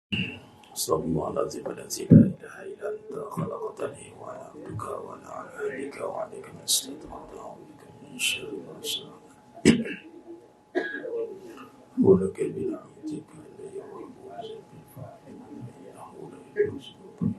Astagfirullahaladzim alladzi la ilaha illa anta khalaqtani wa ana abduka wa ana ala ahdika wa alayka mastata'tu a'udzu bika min syarri ma sana'tu wa laka bil 'atika la yaqulu bil fa'il innahu la yuhibbu.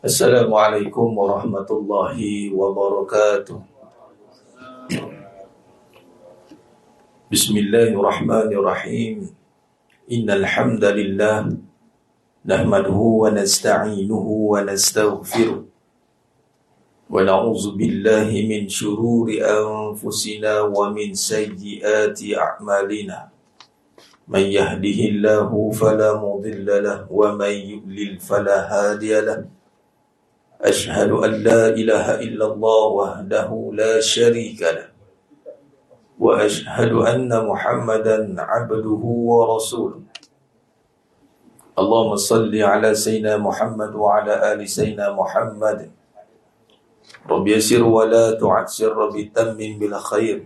Assalamualaikum warahmatullahi wabarakatuh. Bismillahirrahmanirrahim. Innal hamdalillah nahmaduhu wa nasta'inuhu wa nastaghfiruh wa na'udzu billahi min shururi anfusina wa min sayyiati a'malina. Man yahdihillahu fala mudilla lahu wa man yudlil fala hadiya lahu. Ashhadu an la ilaha illallah wahdahu la syarika lah wa ashhadu anna Muhammadan abduhu wa rasuluh. Allahumma salli ala sayyidina Muhammad wa ala ali sayyidina Muhammad. Rabbi yassir wa la tu'assir, Rabbi tammim bil khair.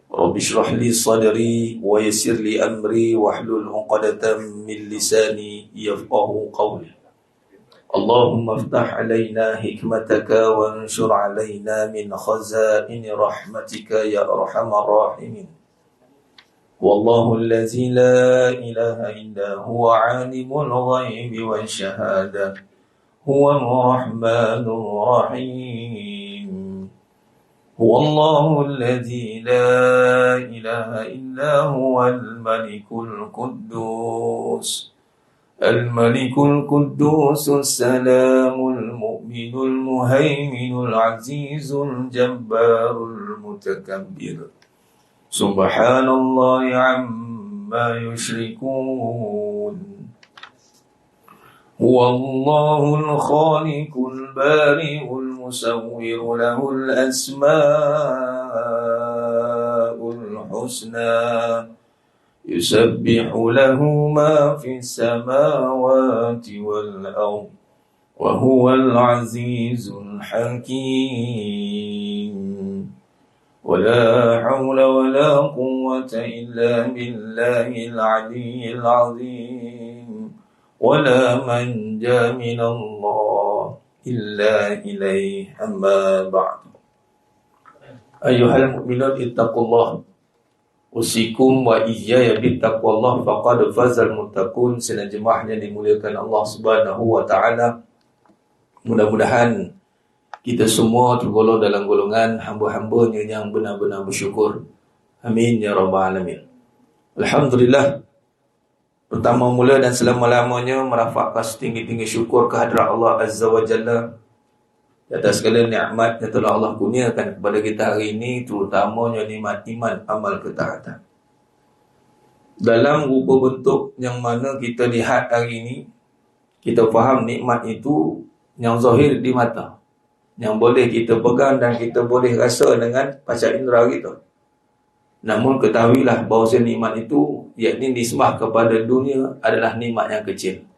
Rabbi shrah li sadri wa yassir li amri wahlul 'uqdatam min lisani yafqahu qawli. Allahumma aftah alaina hikmataka wa anshur alaina min khazaini rahmatika ya arhamar rahimin. Wallahu allazi la ilaha illa huwa alimul ghaibi wash shahada huwal rahmanur rahim. Wallahu allazi la ilaha illa huwal malikul quddus الملك القدوس السلام المؤمن المهيمن العزيز الجبار المتكبر سبحان الله عما يشركون. هو الله الخالق البارئ المصور له الأسماء الحسنى يسبح له ما في السماوات والأرض وهو العزيز الحكيم. ولا حول ولا قوة إلا بالله العلي العظيم. ولا منجا من الله إلا إليه. أما بعد. أيها المؤمنون اتقوا الله. Usikum wa iyaya bittaqwallah faqad fazal muttaqun. Senajemahnya dimuliakan Allah Subhanahu wa taala. Mudah-mudahan kita semua tergolong dalam golongan hamba-hambanya yang benar-benar bersyukur. Amin ya rabbal alamin. Alhamdulillah. Pertama mula dan selama-lamanya merafakkan setinggi-tinggi syukur kehadrat Allah Azza wa Jalla atas segala nikmat yang telah Allah kurniakan kepada kita hari ini, terutamanya nikmat iman, amal ketaatan. Dalam rupa bentuk yang mana kita lihat hari ini, kita faham nikmat itu yang zahir di mata, yang boleh kita pegang dan kita boleh rasa dengan panca indera kita. Namun ketahuilah bahawa nikmat itu, yakni nisbah kepada dunia, adalah nikmat yang kecil.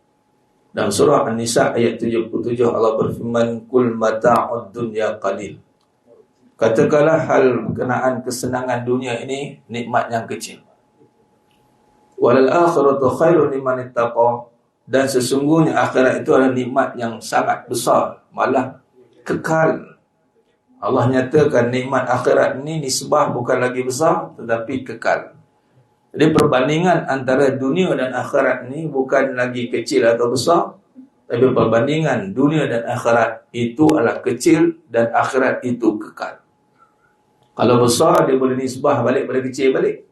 Dalam surah An-Nisa ayat 77 Allah berfirman, Kul mata'ud dunya qalil. Katakanlah hal berkenaan kesenangan dunia ini nikmat yang kecil. Walal akhiratu khairun liman ittaqa. Dan sesungguhnya akhirat itu adalah nikmat yang sangat besar, malah kekal. Allah nyatakan nikmat akhirat ini nisbah bukan lagi besar tetapi kekal. Jadi perbandingan antara dunia dan akhirat ni bukan lagi kecil atau besar, tapi perbandingan dunia dan akhirat itu adalah kecil dan akhirat itu kekal. Kalau besar dia boleh nisbah balik pada kecil balik,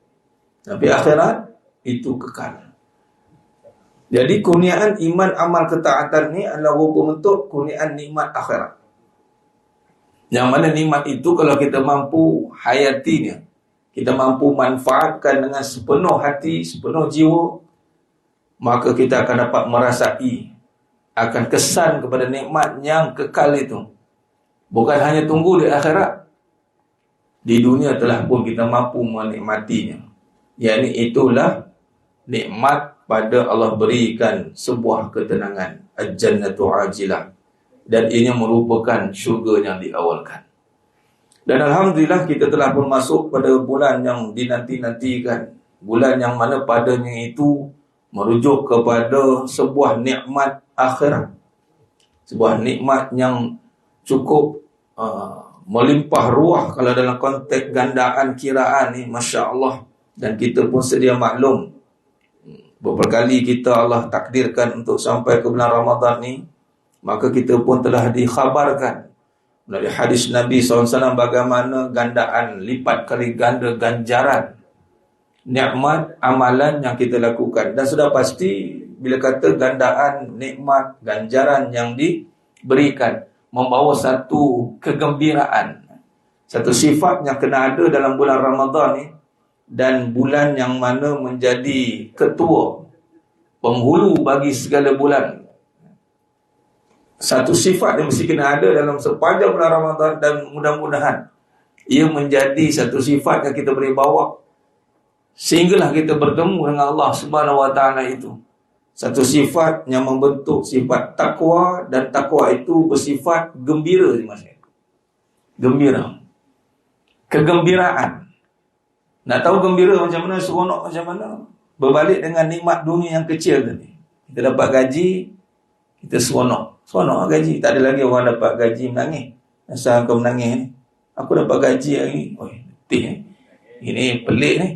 tapi akhirat itu kekal. Jadi kurniaan iman amal ketaatan ni adalah rupa bentuk kurniaan nikmat akhirat. Yang mana nikmat itu kalau kita mampu hayatinya, kita mampu manfaatkan dengan sepenuh hati, sepenuh jiwa, maka kita akan dapat merasai akan kesan kepada nikmat yang kekal itu. Bukan hanya tunggu di akhirat, di dunia telah pun kita mampu menikmatinya. yakni itulah nikmat pada Allah berikan sebuah ketenangan, al-jannatu ajilah, dan ini merupakan syurga yang diawalkan. Dan alhamdulillah kita telah pun masuk pada bulan yang dinanti-nantikan, bulan yang mana padanya itu merujuk kepada sebuah nikmat akhirat, sebuah nikmat yang cukup melimpah ruah kalau dalam konteks gandaan kiraan ni, Masya Allah. Dan kita pun sedia maklum, beberapa kali kita Allah takdirkan untuk sampai ke bulan Ramadan ni, maka kita pun telah dikhabarkan dari hadis Nabi SAW bagaimana gandaan, lipat kali ganda ganjaran nikmat amalan yang kita lakukan. Dan sudah pasti bila kata gandaan nikmat ganjaran yang diberikan membawa satu kegembiraan, satu sifat yang kena ada dalam bulan Ramadan ni, dan bulan yang mana menjadi ketua penghulu bagi segala bulan. Satu sifat yang mesti kena ada dalam sepanjang bulan Ramadan, dan mudah-mudahan ia menjadi satu sifat yang kita boleh bawa sehinggalah kita bertemu dengan Allah Subhanahu Wa Taala itu. Satu sifat yang membentuk sifat takwa, dan takwa itu bersifat gembira, gembira, kegembiraan. Nak tahu gembira macam mana, seronok macam mana? Berbalik dengan nikmat dunia yang kecil tadi. Kita dapat gaji, kita seronok. Seronok gaji. Tak ada lagi orang dapat gaji menangis. Asal kau menangis ni, aku dapat gaji hari ni. Oh, letih ni. Ini pelik ni.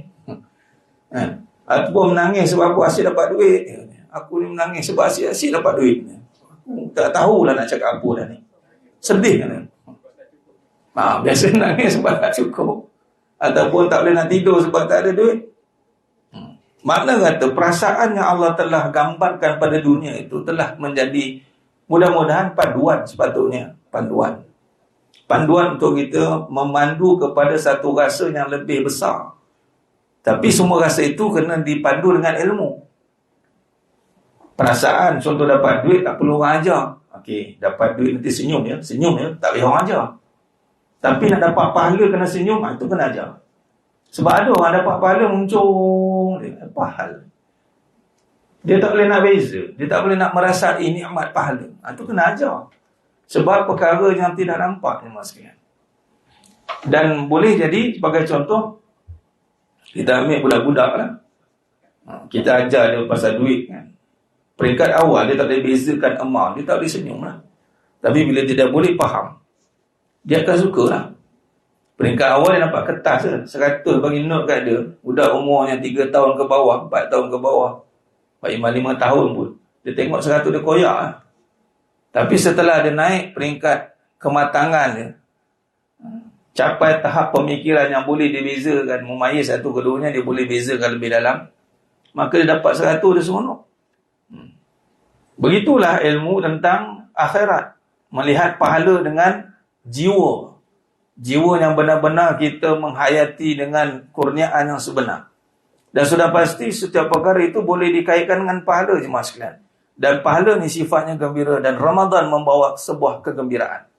Aku pun menangis sebab aku asyik dapat duit. Aku ni menangis sebab asyik dapat duit. Aku tak tahulah nak cakap apa dah ni. Sedih kan? Biasa menangis sebab tak cukup, ataupun tak boleh nak tidur sebab tak ada duit. Makna kata perasaan yang Allah telah gambarkan pada dunia itu telah menjadi mudah-mudahan panduan, sepatutnya panduan untuk kita memandu kepada satu rasa yang lebih besar. Tapi semua rasa itu kena dipandu dengan ilmu. Perasaan, contoh dapat duit tak perlu orang ajar. Okey, dapat duit nanti senyum ya, tak payah orang ajar. Tapi nak dapat pahala kena senyum, itu kena ajar. Sebab ada orang dapat pahala muncul, apa hal? Dia tak boleh nak beza, dia tak boleh nak merasai nikmat pahala. Itu kena ajar. Sebab perkara yang tidak nampak ni sekalian. Dan boleh jadi sebagai contoh, kita ambil budak-budak lah. Kita ajar dia pasal duit kan. Peringkat awal dia tak boleh bezakan amount, dia tak boleh senyum lah. Tapi bila dia dah boleh faham, dia akan suka lah. Peringkat awal dia nampak kertas lah, 100 bagi note kat dia. Budak umurnya 3 tahun ke bawah, 4 tahun ke bawah, 5 tahun pun, dia tengok 100 dia koyak lah. Tapi setelah dia naik peringkat kematangan dia, capai tahap pemikiran yang boleh dibezakan, memayis satu keduanya, dia boleh bezakan lebih dalam, maka dia dapat 100 dia seronok. Begitulah ilmu tentang akhirat, melihat pahala dengan jiwa yang benar-benar kita menghayati dengan kurniaan yang sebenar. Dan sudah pasti setiap perkara itu boleh dikaitkan dengan pahala, jemaah sekalian. Dan pahala ni sifatnya gembira, dan Ramadan membawa sebuah kegembiraan.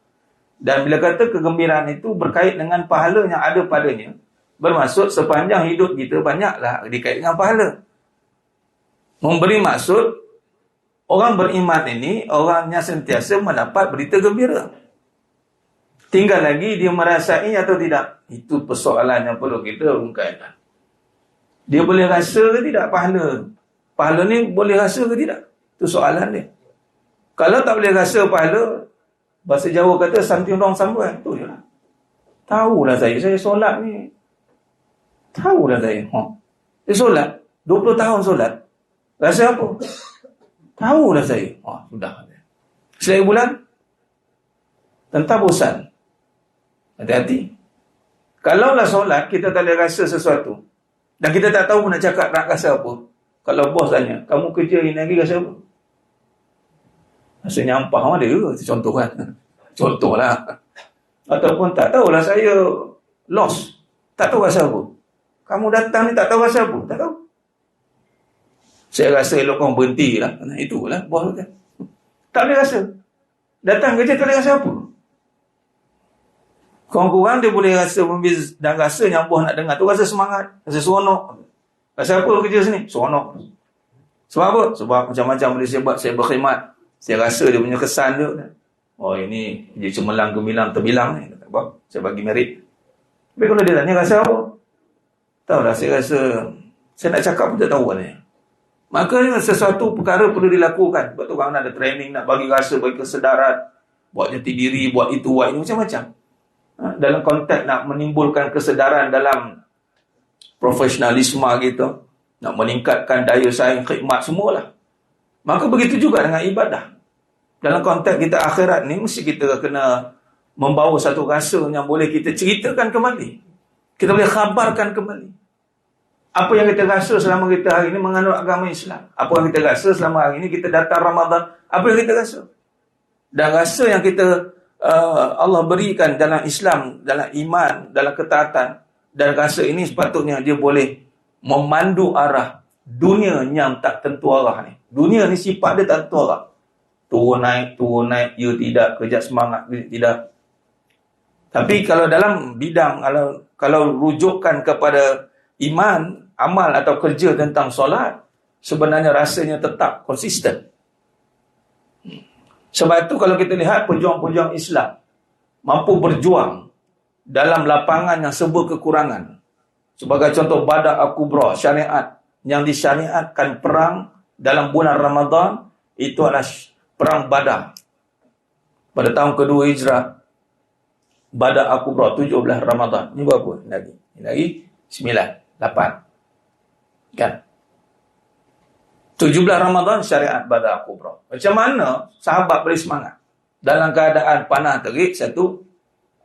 Dan bila kata kegembiraan itu berkait dengan pahala yang ada padanya, bermaksud sepanjang hidup kita banyaklah dikait dengan pahala. Memberi maksud orang beriman ini orang yang sentiasa mendapat berita gembira. Tinggal lagi dia merasai atau tidak. Itu persoalan yang perlu kita ungkapkan. Dia boleh rasa ke tidak pahala? Pahala ni boleh rasa ke tidak? Itu soalan dia. Kalau tak boleh rasa pahala, bahasa Jawa kata something wrong somewhere. Tu je lah. Tahulah saya solat ni. Tahulah saya. Dia solat. 20 tahun solat. Rasa apa? Tahulah saya. Sudah. Selai bulan, tentang bosan. Hati-hati. Kalaulah solat, kita tak boleh rasa sesuatu, dan kita tak tahu nak cakap nak rasa apa. Kalau bos tanya, kamu kerja ini lagi rasa apa? Rasa nyampah ada ke? Contoh kan. Contohlah. Ataupun tak tahulah saya lost. Tak tahu rasa apa. Kamu datang ni tak tahu rasa apa. Tak tahu. Saya rasa elok kau berhenti lah. Itulah bos kan. Tak boleh rasa. Datang kerja tak boleh rasa apa. Kurang-kurang dia boleh rasa dan rasa yang bos nak dengar tu rasa semangat, rasa seronok. Pasal apa kerja sini? Seronok. Sebab apa? Sebab macam-macam boleh saya buat, saya berkhidmat. Saya rasa dia punya kesan dia. Oh, ini dia cemerlang, gemilang, terbilang ni. Saya bagi merit. Tapi kalau dia tanya rasa apa? Tahu dah, saya rasa saya nak cakap pun tak tahu ni. Maka sesuatu perkara perlu dilakukan. Sebab tu orang ada training, nak bagi rasa, bagi kesedaran, buat jati diri, buat itu, buat ini, macam-macam. Dalam konteks nak menimbulkan kesedaran dalam profesionalisme gitu, nak meningkatkan daya saing, khidmat, semualah. Maka begitu juga dengan ibadah. Dalam konteks kita akhirat ni, mesti kita kena membawa satu rasa yang boleh kita ceritakan kembali. Kita boleh khabarkan kembali. Apa yang kita rasa selama kita hari ini menganut agama Islam. Apa yang kita rasa selama hari ini kita datang Ramadan. Apa yang kita rasa. Dan rasa yang kita Allah berikan dalam Islam, dalam iman, dalam ketaatan. Dan rasa ini sepatutnya dia boleh memandu arah dunia yang tak tentu arah ni. Dunia ni sifat dia tak tentu arah. Turun naik, ya tidak, kejap semangat, tidak. Tapi kalau dalam bidang, kalau rujukan kepada iman, amal atau kerja tentang solat, sebenarnya rasanya tetap konsisten. Sebab itu kalau kita lihat pejuang-pejuang Islam mampu berjuang dalam lapangan yang serba kekurangan. Sebagai contoh Badar Al-Kubra, syariat yang disyariatkan perang dalam bulan Ramadan, itu adalah perang Badar. Pada tahun kedua Hijrah, Badar Al-Kubra 17 Ramadan. Ini berapa? Ini lagi 9, 8. Kan? 17 Ramadan syariat Badar Al-Kubra. Macam mana sahabat boleh semangat? Dalam keadaan panah terik, satu.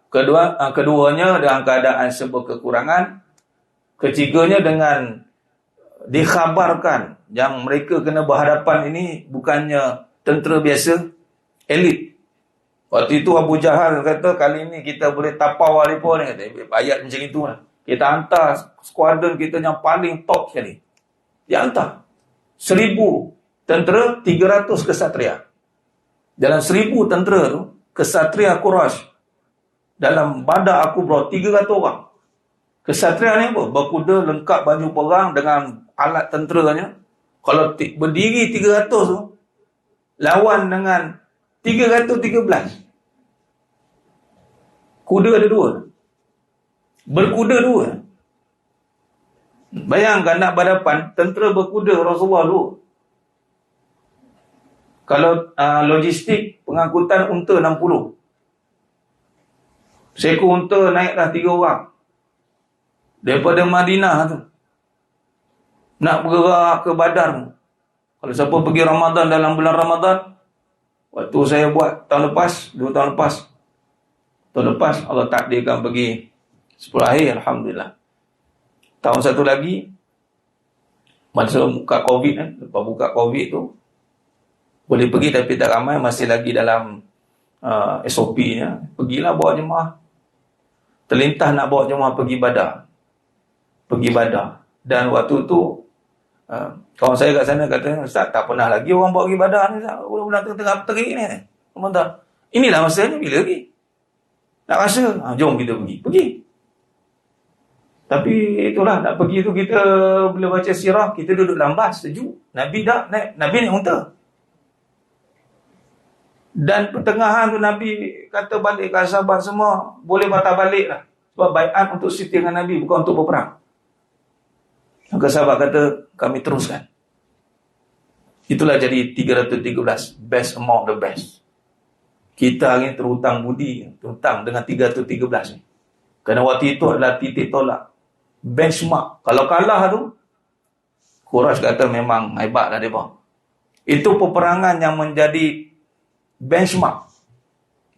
Keduanya dalam keadaan serba kekurangan. Ketiganya dengan dikhabarkan yang mereka kena berhadapan ini bukannya tentera biasa, elit. Waktu itu Abu Jahal kata, kali ini kita boleh tapau mereka ni. Kata, ayat macam itu lah. Kita hantar skuadron kita yang paling top sekali. Dia hantar 1,000 tentera, 300 kesatria. Dalam 1,000 tentera tu, kesatria Quraisy dalam Badar Al-Kubra 300 orang. Kesatria ni apa? Berkuda, lengkap baju perang dengan alat tenteranya. Kalau berdiri 300 tu, lawan dengan 313. Kuda ada 2. Berkuda 2. Bayangkan nak berhadapan tentera berkuda Rasulullah dulu. Kalau logistik pengangkutan unta 60. Seekor unta naiklah 3 orang. Daripada Madinah tu. Nak bergerak ke Badar. Kalau siapa pergi Ramadan dalam bulan Ramadan, waktu saya buat tahun lepas, 2 tahun lepas. Tahun lepas Allah takdirkan pergi 10 akhir, Alhamdulillah. Tahun satu lagi, masa buka COVID kan, lepas buka COVID tu, boleh pergi tapi tak ramai, masih lagi dalam SOP-nya. Pergilah bawa jemaah. Terlintah nak bawa jemaah pergi Badar. Dan waktu tu, kawan saya kat sana kata, Ustaz, tak pernah lagi orang bawa pergi Badar ni, bulan tengah terik ni. Inilah masanya, bila lagi? Nak rasa, jom kita pergi. Tapi itulah, nak pergi tu kita bila baca sirah, kita duduk dalam bas, sejuk. Nabi naik unta. Dan pertengahan tu Nabi kata balik ke sahabat semua, boleh batal balik lah. Sebab baiat untuk siti dengan Nabi, bukan untuk berperang. Maka sahabat kata, kami teruskan. Itulah jadi 313, best among the best. Kita hari ini terhutang budi, terhutang dengan 313 ni. Kerana waktu itu adalah titik tolak. Benchmark. Kalau kalah tu, Quraisy kata memang hebatlah mereka. Itu peperangan yang menjadi benchmark.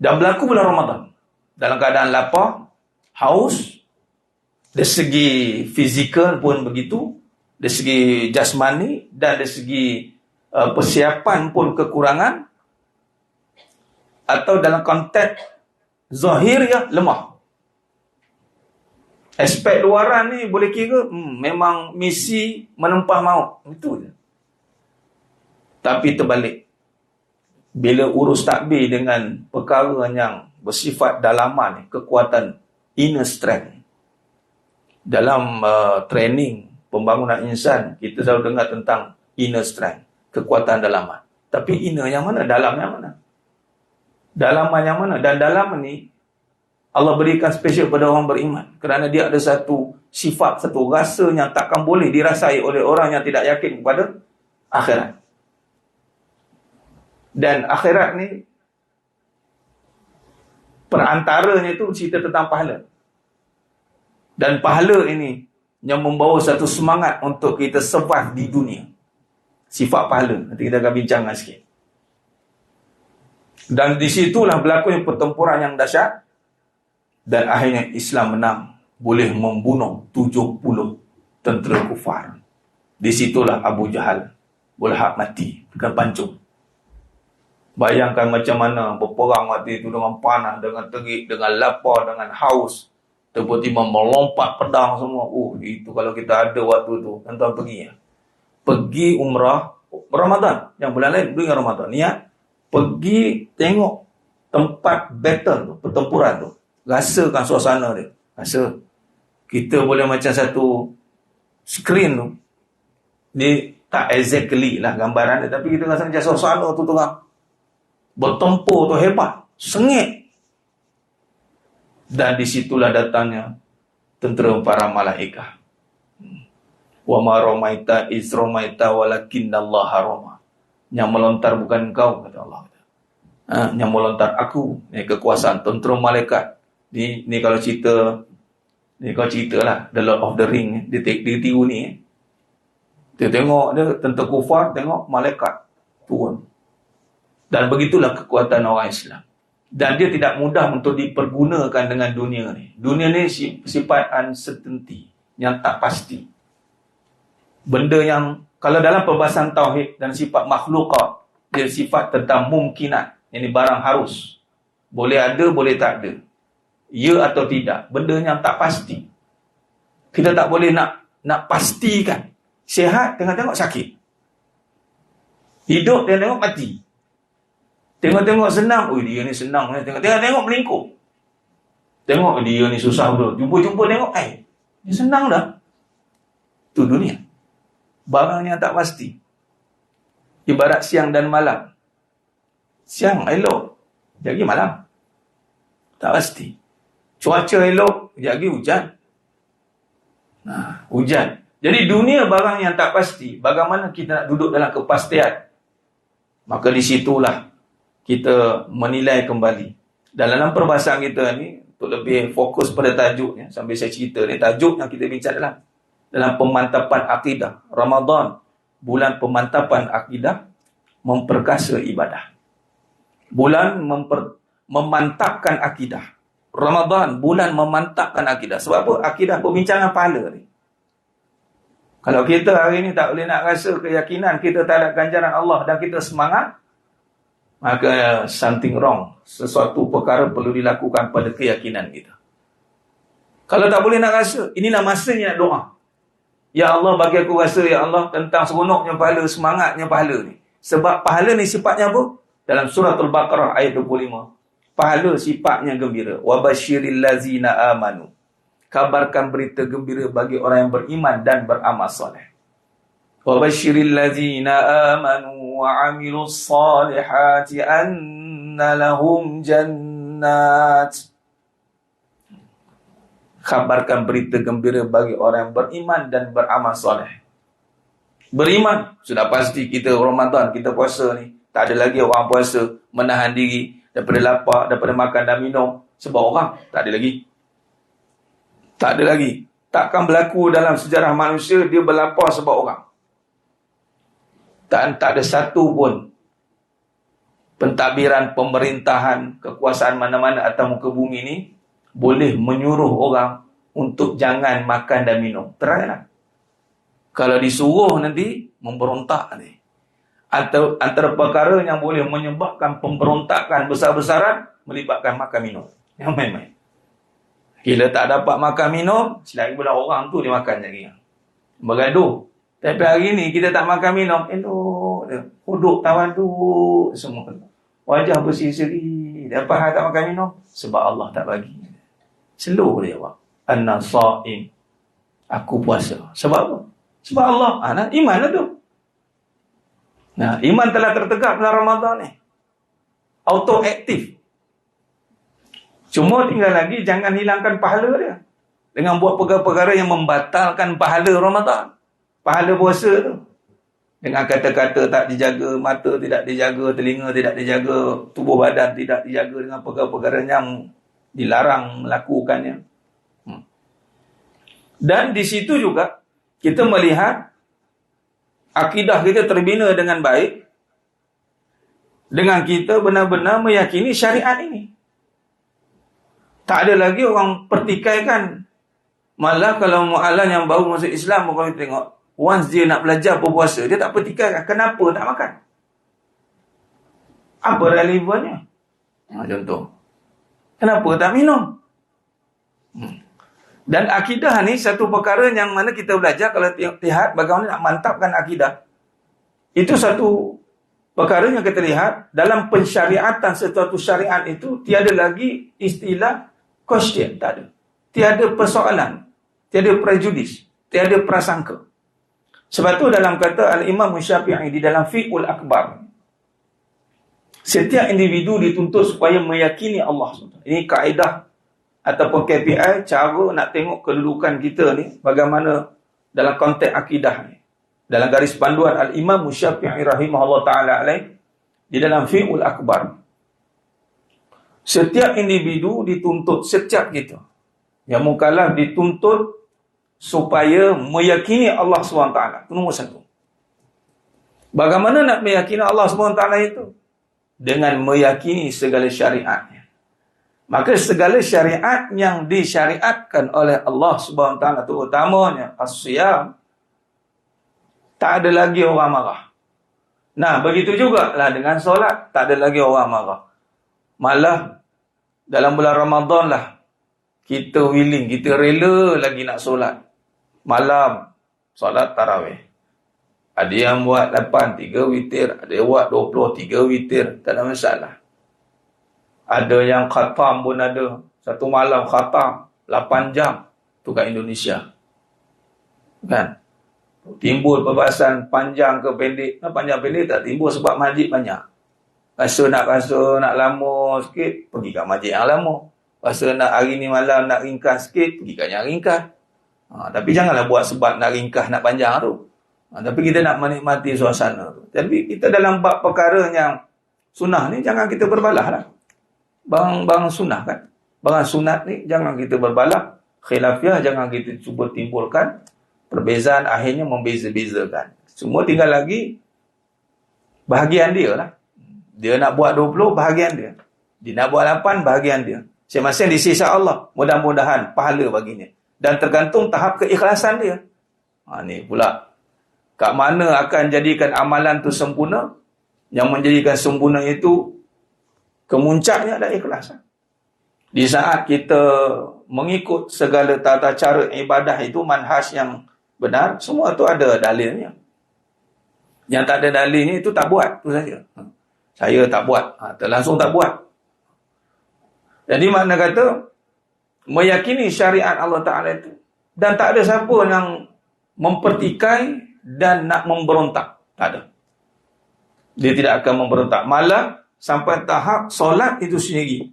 Dan berlaku bulan Ramadan. Dalam keadaan lapar, haus, dari segi fizikal pun begitu, dari segi jasmani, dan dari segi persiapan pun kekurangan, atau dalam konteks zahir lemah. Aspek luaran ni boleh kira memang misi menempah maut. Itu je. Tapi terbalik. Bila urus takbir dengan perkara yang bersifat dalaman, kekuatan inner strength. Dalam training pembangunan insan, kita selalu dengar tentang inner strength, kekuatan dalaman. Tapi inner yang mana? Dalam yang mana? Dalaman yang mana? Dan dalam ni Allah berikan spesial pada orang beriman. Kerana dia ada satu sifat, satu rasa yang takkan boleh dirasai oleh orang yang tidak yakin kepada akhirat. Dan akhirat ni, perantaranya itu cerita tentang pahala. Dan pahala ini yang membawa satu semangat untuk kita survive di dunia. Sifat pahala. Nanti kita akan bincangkan sikit. Dan disitulah berlakunya pertempuran yang dahsyat. Dan akhirnya Islam menang. Boleh membunuh 70 tentera kufar. Disitulah Abu Jahal boleh mati. Bukan pancung. Bayangkan macam mana berperang waktu itu dengan panas, dengan terik, dengan lapar, dengan haus. Tiba-tiba melompat pedang semua. Itu kalau kita ada waktu tu, tuan-tuan pergi ya. Pergi umrah Ramadan. Yang bulan lain pergi Ramadan. Niat pergi tengok tempat battle tu, pertempuran tu. Rasakan suasana dia. Rasa kita boleh macam satu screen tu. Dia tak exactly lah gambaran dia, tapi kita rasa macam suasana tu tengah bertempur tu hebat, sengit. Dan disitulah datangnya tentera para malaikat. Wa ma ramaita iz ramaita walakinnallaha rama. Yang melontar bukan engkau, kata Allah. Yang melontar aku. Ini kekuasaan tentera malaikat. Ni kalau cerita, ni kalau ceritalah The Lord of the Ring, dia tiru ni. Dia tengok dia tentera kufar, tengok malaikat turun. Dan begitulah kekuatan orang Islam. Dan dia tidak mudah untuk dipergunakan dengan dunia ni. Dunia ni sifat uncertainty, yang tak pasti. Benda yang, kalau dalam perbahasan tauhid dan sifat makhlukat, dia sifat tentang mungkinat. Ini barang harus. Boleh ada, boleh tak ada. Ya atau tidak. Benda yang tak pasti. Kita tak boleh nak pastikan. Sihat, tengok-tengok sakit. Hidup, tengok mati. Tengok-tengok senang. Dia ni senang. Tengok melingkup. Tengok dia ni susah betul. Jumpa-jumpa tengok. Dia senang dah. Itu dunia. Barang yang tak pasti. Ibarat siang dan malam. Siang elok. Jadi malam. Tak pasti. Cuaca elok. Jadi hujan. Hujan. Jadi dunia barang yang tak pasti. Bagaimana kita nak duduk dalam kepastian? Maka disitulah kita menilai kembali. Dan dalam perbahasan kita ni, untuk lebih fokus pada tajuknya, sambil saya cerita ni, tajuk yang kita bincang dalam pemantapan akidah. Ramadan, bulan pemantapan akidah, memperkasa ibadah. Bulan memantapkan akidah. Ramadan, bulan memantapkan akidah. Sebab apa? Akidah perbincangan pahala ni. Kalau kita hari ni tak boleh nak rasa keyakinan kita terhadap ganjaran Allah dan kita semangat, maka something wrong. Sesuatu perkara perlu dilakukan pada keyakinan kita. Kalau tak boleh nak rasa, inilah masanya nak doa. Ya Allah, bagi aku rasa, Ya Allah, tentang seronoknya pahala, semangatnya pahala ni. Sebab pahala ni sifatnya apa? Dalam surah Al-Baqarah ayat 25. Pahala sifatnya gembira. Wa basyiril lazina amanu. Kabarkan berita gembira bagi orang yang beriman dan beramal soleh. Wa basyiril lazina amanu wa amilus salihati anna lahum jannat. Kabarkan berita gembira bagi orang yang beriman dan beramal soleh. Beriman, sudah pasti kita Ramadan, kita puasa ni. Tak ada lagi orang puasa menahan diri daripada lapar, daripada makan dan minum sebab orang. Tak ada lagi. Tak ada lagi. Takkan berlaku dalam sejarah manusia dia berlapar sebab orang. Dan tak ada satu pun pentadbiran pemerintahan, kekuasaan mana-mana atas muka bumi ni boleh menyuruh orang untuk jangan makan dan minum. Teranglah. Kalau disuruh nanti memberontak nanti. Atau antara perkara yang boleh menyebabkan pemberontakan besar-besaran melibatkan makan minum. Yang main-main. Bila tak dapat makan minum, selagi pula orang tu dia makan lagi. Bergaduh. Tapi hari ni kita tak makan minum, elok dia. Duduk tawaduk semua. Wajah berseri-seri. Dapat hal tak makan minum? Sebab Allah tak bagi. Slow dia jawab. Anna sha'im. Aku puasa. Sebab apa? Sebab Allah. Iman lah tu. Nah, iman telah tertegak dalam Ramadan ni. Auto aktif. Cuma tinggal lagi jangan hilangkan pahala dia. Dengan buat perkara-perkara yang membatalkan pahala Ramadan. Pahala puasa tu. Dengan kata-kata tak dijaga, mata tidak dijaga, telinga tidak dijaga, tubuh badan tidak dijaga dengan perkara-perkara yang dilarang melakukannya. Dan di situ juga kita melihat akidah kita terbina dengan baik dengan kita benar-benar meyakini syariat ini. Tak ada lagi orang pertikaikan. Malah kalau mu'alan yang baru masuk Islam, kalau kita tengok, once dia nak belajar berpuasa, dia tak pertikaikan kenapa tak makan. Apa relevannya? Contoh, kenapa tak minum? Dan akidah ni satu perkara yang mana kita belajar kalau lihat bagaimana nak mantapkan akidah. Itu satu perkara yang kita lihat dalam pensyariatan sesuatu syariat itu tiada lagi istilah question, tak ada. Tiada persoalan, tiada prejudis, tiada prasangka. Sebab tu dalam kata Al-Imam Syafi'i di dalam Fiqhul Akbar, setiap individu dituntut supaya meyakini Allah SWT. Ini kaedah ataupun KPI, cara nak tengok kedudukan kita ni bagaimana dalam konteks akidah ni. Dalam garis panduan Al-Imam Syafi'i rahimahullah ta'ala alaih di dalam Fiqhul Akbar, setiap individu dituntut, setiap kita yang mukallaf dituntut supaya meyakini Allah SWT. Itu nombor satu. Bagaimana nak meyakini Allah SWT itu? Dengan meyakini segala syariatnya. Maka segala syariat yang disyariatkan oleh Allah SWT, terutamanya as-siyam, tak ada lagi orang marah. Nah, begitu jugalah dengan solat, tak ada lagi orang marah. Malah dalam bulan Ramadan lah kita willing, kita rela lagi nak solat malam, solat tarawih. Ada yang buat 8, 3 witir, ada yang buat 20, 3 witir, tak ada masalah. Ada yang khatam pun ada. Satu malam khatam 8 jam tu kat Indonesia. Kan? Timbul perbahasan panjang ke pendek. Panjang pendek tak timbul sebab masjid banyak. Rasa nak lama sikit, pergi kat masjid yang lama. Rasa nak hari ni malam nak ringkas sikit, pergi kat yang ringkas. Tapi janganlah buat sebab nak ringkas, nak panjang tu. Tapi kita nak menikmati suasana tu. Jadi kita dalam bab perkara yang sunnah ni, jangan kita berbalah lah. Bang sunnah kan. Bang sunat ni, jangan kita berbalah. Khilafiah, jangan kita cuba timbulkan. Perbezaan akhirnya membeza-bezakan. Semua tinggal lagi bahagian dia lah. Dia nak buat 20, bahagian dia. Dia nak buat 8, bahagian dia. Masing-masing di sisi Allah. Mudah-mudahan pahala baginya. Dan tergantung tahap keikhlasan dia. Ni pula. Kat mana akan jadikan amalan tu sempurna? Yang menjadikan sempurna itu kemuncaknya adalah ikhlas. Di saat kita mengikut segala tata cara ibadah itu, manhaj yang benar, semua tu ada dalilnya. Yang tak ada dalilnya itu tak buat, tu saja. Saya tak buat, langsung tak buat. Jadi makna kata meyakini syariat Allah Ta'ala itu, dan tak ada siapa yang mempertikai dan nak memberontak. Tak ada. Dia tidak akan memberontak. Malah sampai tahap solat itu sendiri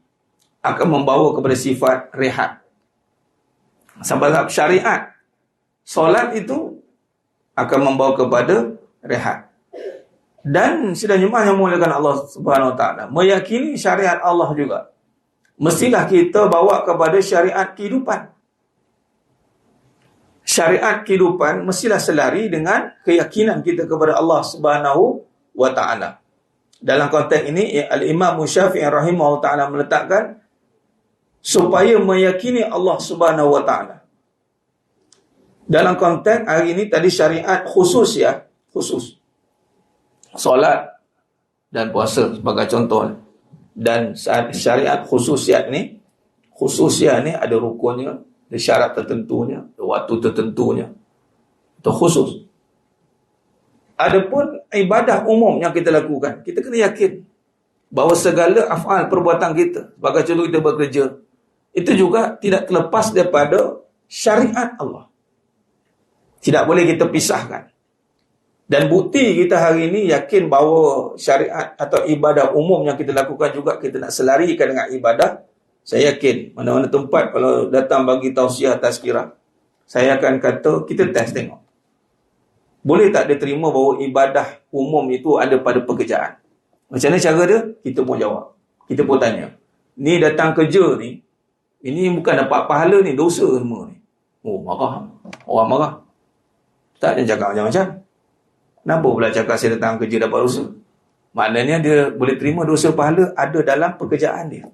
akan membawa kepada sifat rehat. Sampai tahap syariat, solat itu akan membawa kepada rehat. Dan sidang jemaah yang muliakan Allah Subhanahu Wa Taala, meyakini syariat Allah juga, mestilah kita bawa kepada syariat kehidupan. Syariat kehidupan mestilah selari dengan keyakinan kita kepada Allah Subhanahu Wa Taala. Dalam konteks ini, Al-Imam Syafi'i rahimahullah ta'ala meletakkan supaya meyakini Allah Subhanahu Wa Taala. Dalam konteks hari ini tadi syariat khusus ya, khusus. Solat dan puasa sebagai contoh. Dan syariat khususiat ni ada rukunnya, ada syarat tertentunya, ada waktu tertentunya. Itu khusus. Adapun ibadah umum yang kita lakukan, kita kena yakin bahawa segala af'al perbuatan kita, sebagai contoh kita bekerja, itu juga tidak terlepas daripada syariat Allah. Tidak boleh kita pisahkan. Dan bukti kita hari ini yakin bahawa syariat atau ibadah umum yang kita lakukan juga kita nak selarikan dengan ibadah. Saya yakin mana-mana tempat kalau datang bagi tausiah tazkirah, saya akan kata kita test tengok. Boleh tak dia terima bahawa ibadah umum itu ada pada pekerjaan? Macam mana cara dia? Kita pun jawab. Kita pun tanya. Ni datang kerja ni, ini bukan dapat pahala ni, dosa semua ni. Oh, marah. Orang marah. Tak ada cakap macam-macam. Kenapa pula cakap saya datang kerja dapat dosa? Maknanya dia boleh terima dosa pahala ada dalam pekerjaan dia.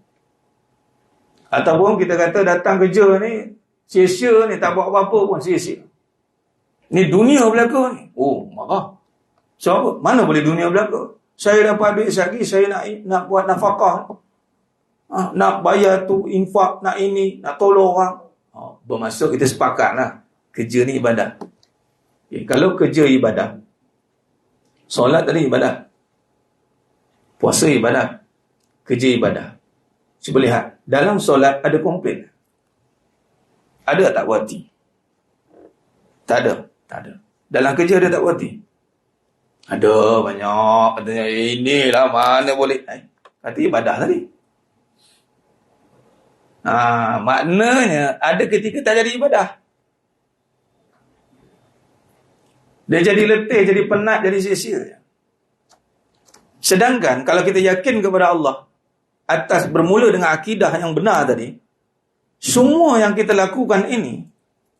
Ataupun kita kata datang kerja ni, sia-sia ni, tak buat apa-apa pun, sia-sia. Ni dunia belaka ni. Oh, marah. So apa? Mana boleh dunia belaka? Saya dapat duit lagi, saya nak buat nafkah. Nak bayar tu, infak, nak ini, nak tolong orang. Bermaksud kita sepakat lah. Kerja ni ibadah. Okay, kalau kerja ibadah, solat tadi ibadah, puasa ibadah, kerja ibadah. Cuba lihat, dalam solat ada komplain. Ada tak puati? Tak ada. Tak ada. Dalam kerja ada tak puati? Ada, banyak. Katanya, inilah mana boleh. Kata ibadah tadi. Maknanya, ada ketika tak jadi ibadah. Dia jadi letih, jadi penat, jadi sia-sia. Sedangkan, kalau kita yakin kepada Allah, atas bermula dengan akidah yang benar tadi, semua yang kita lakukan ini,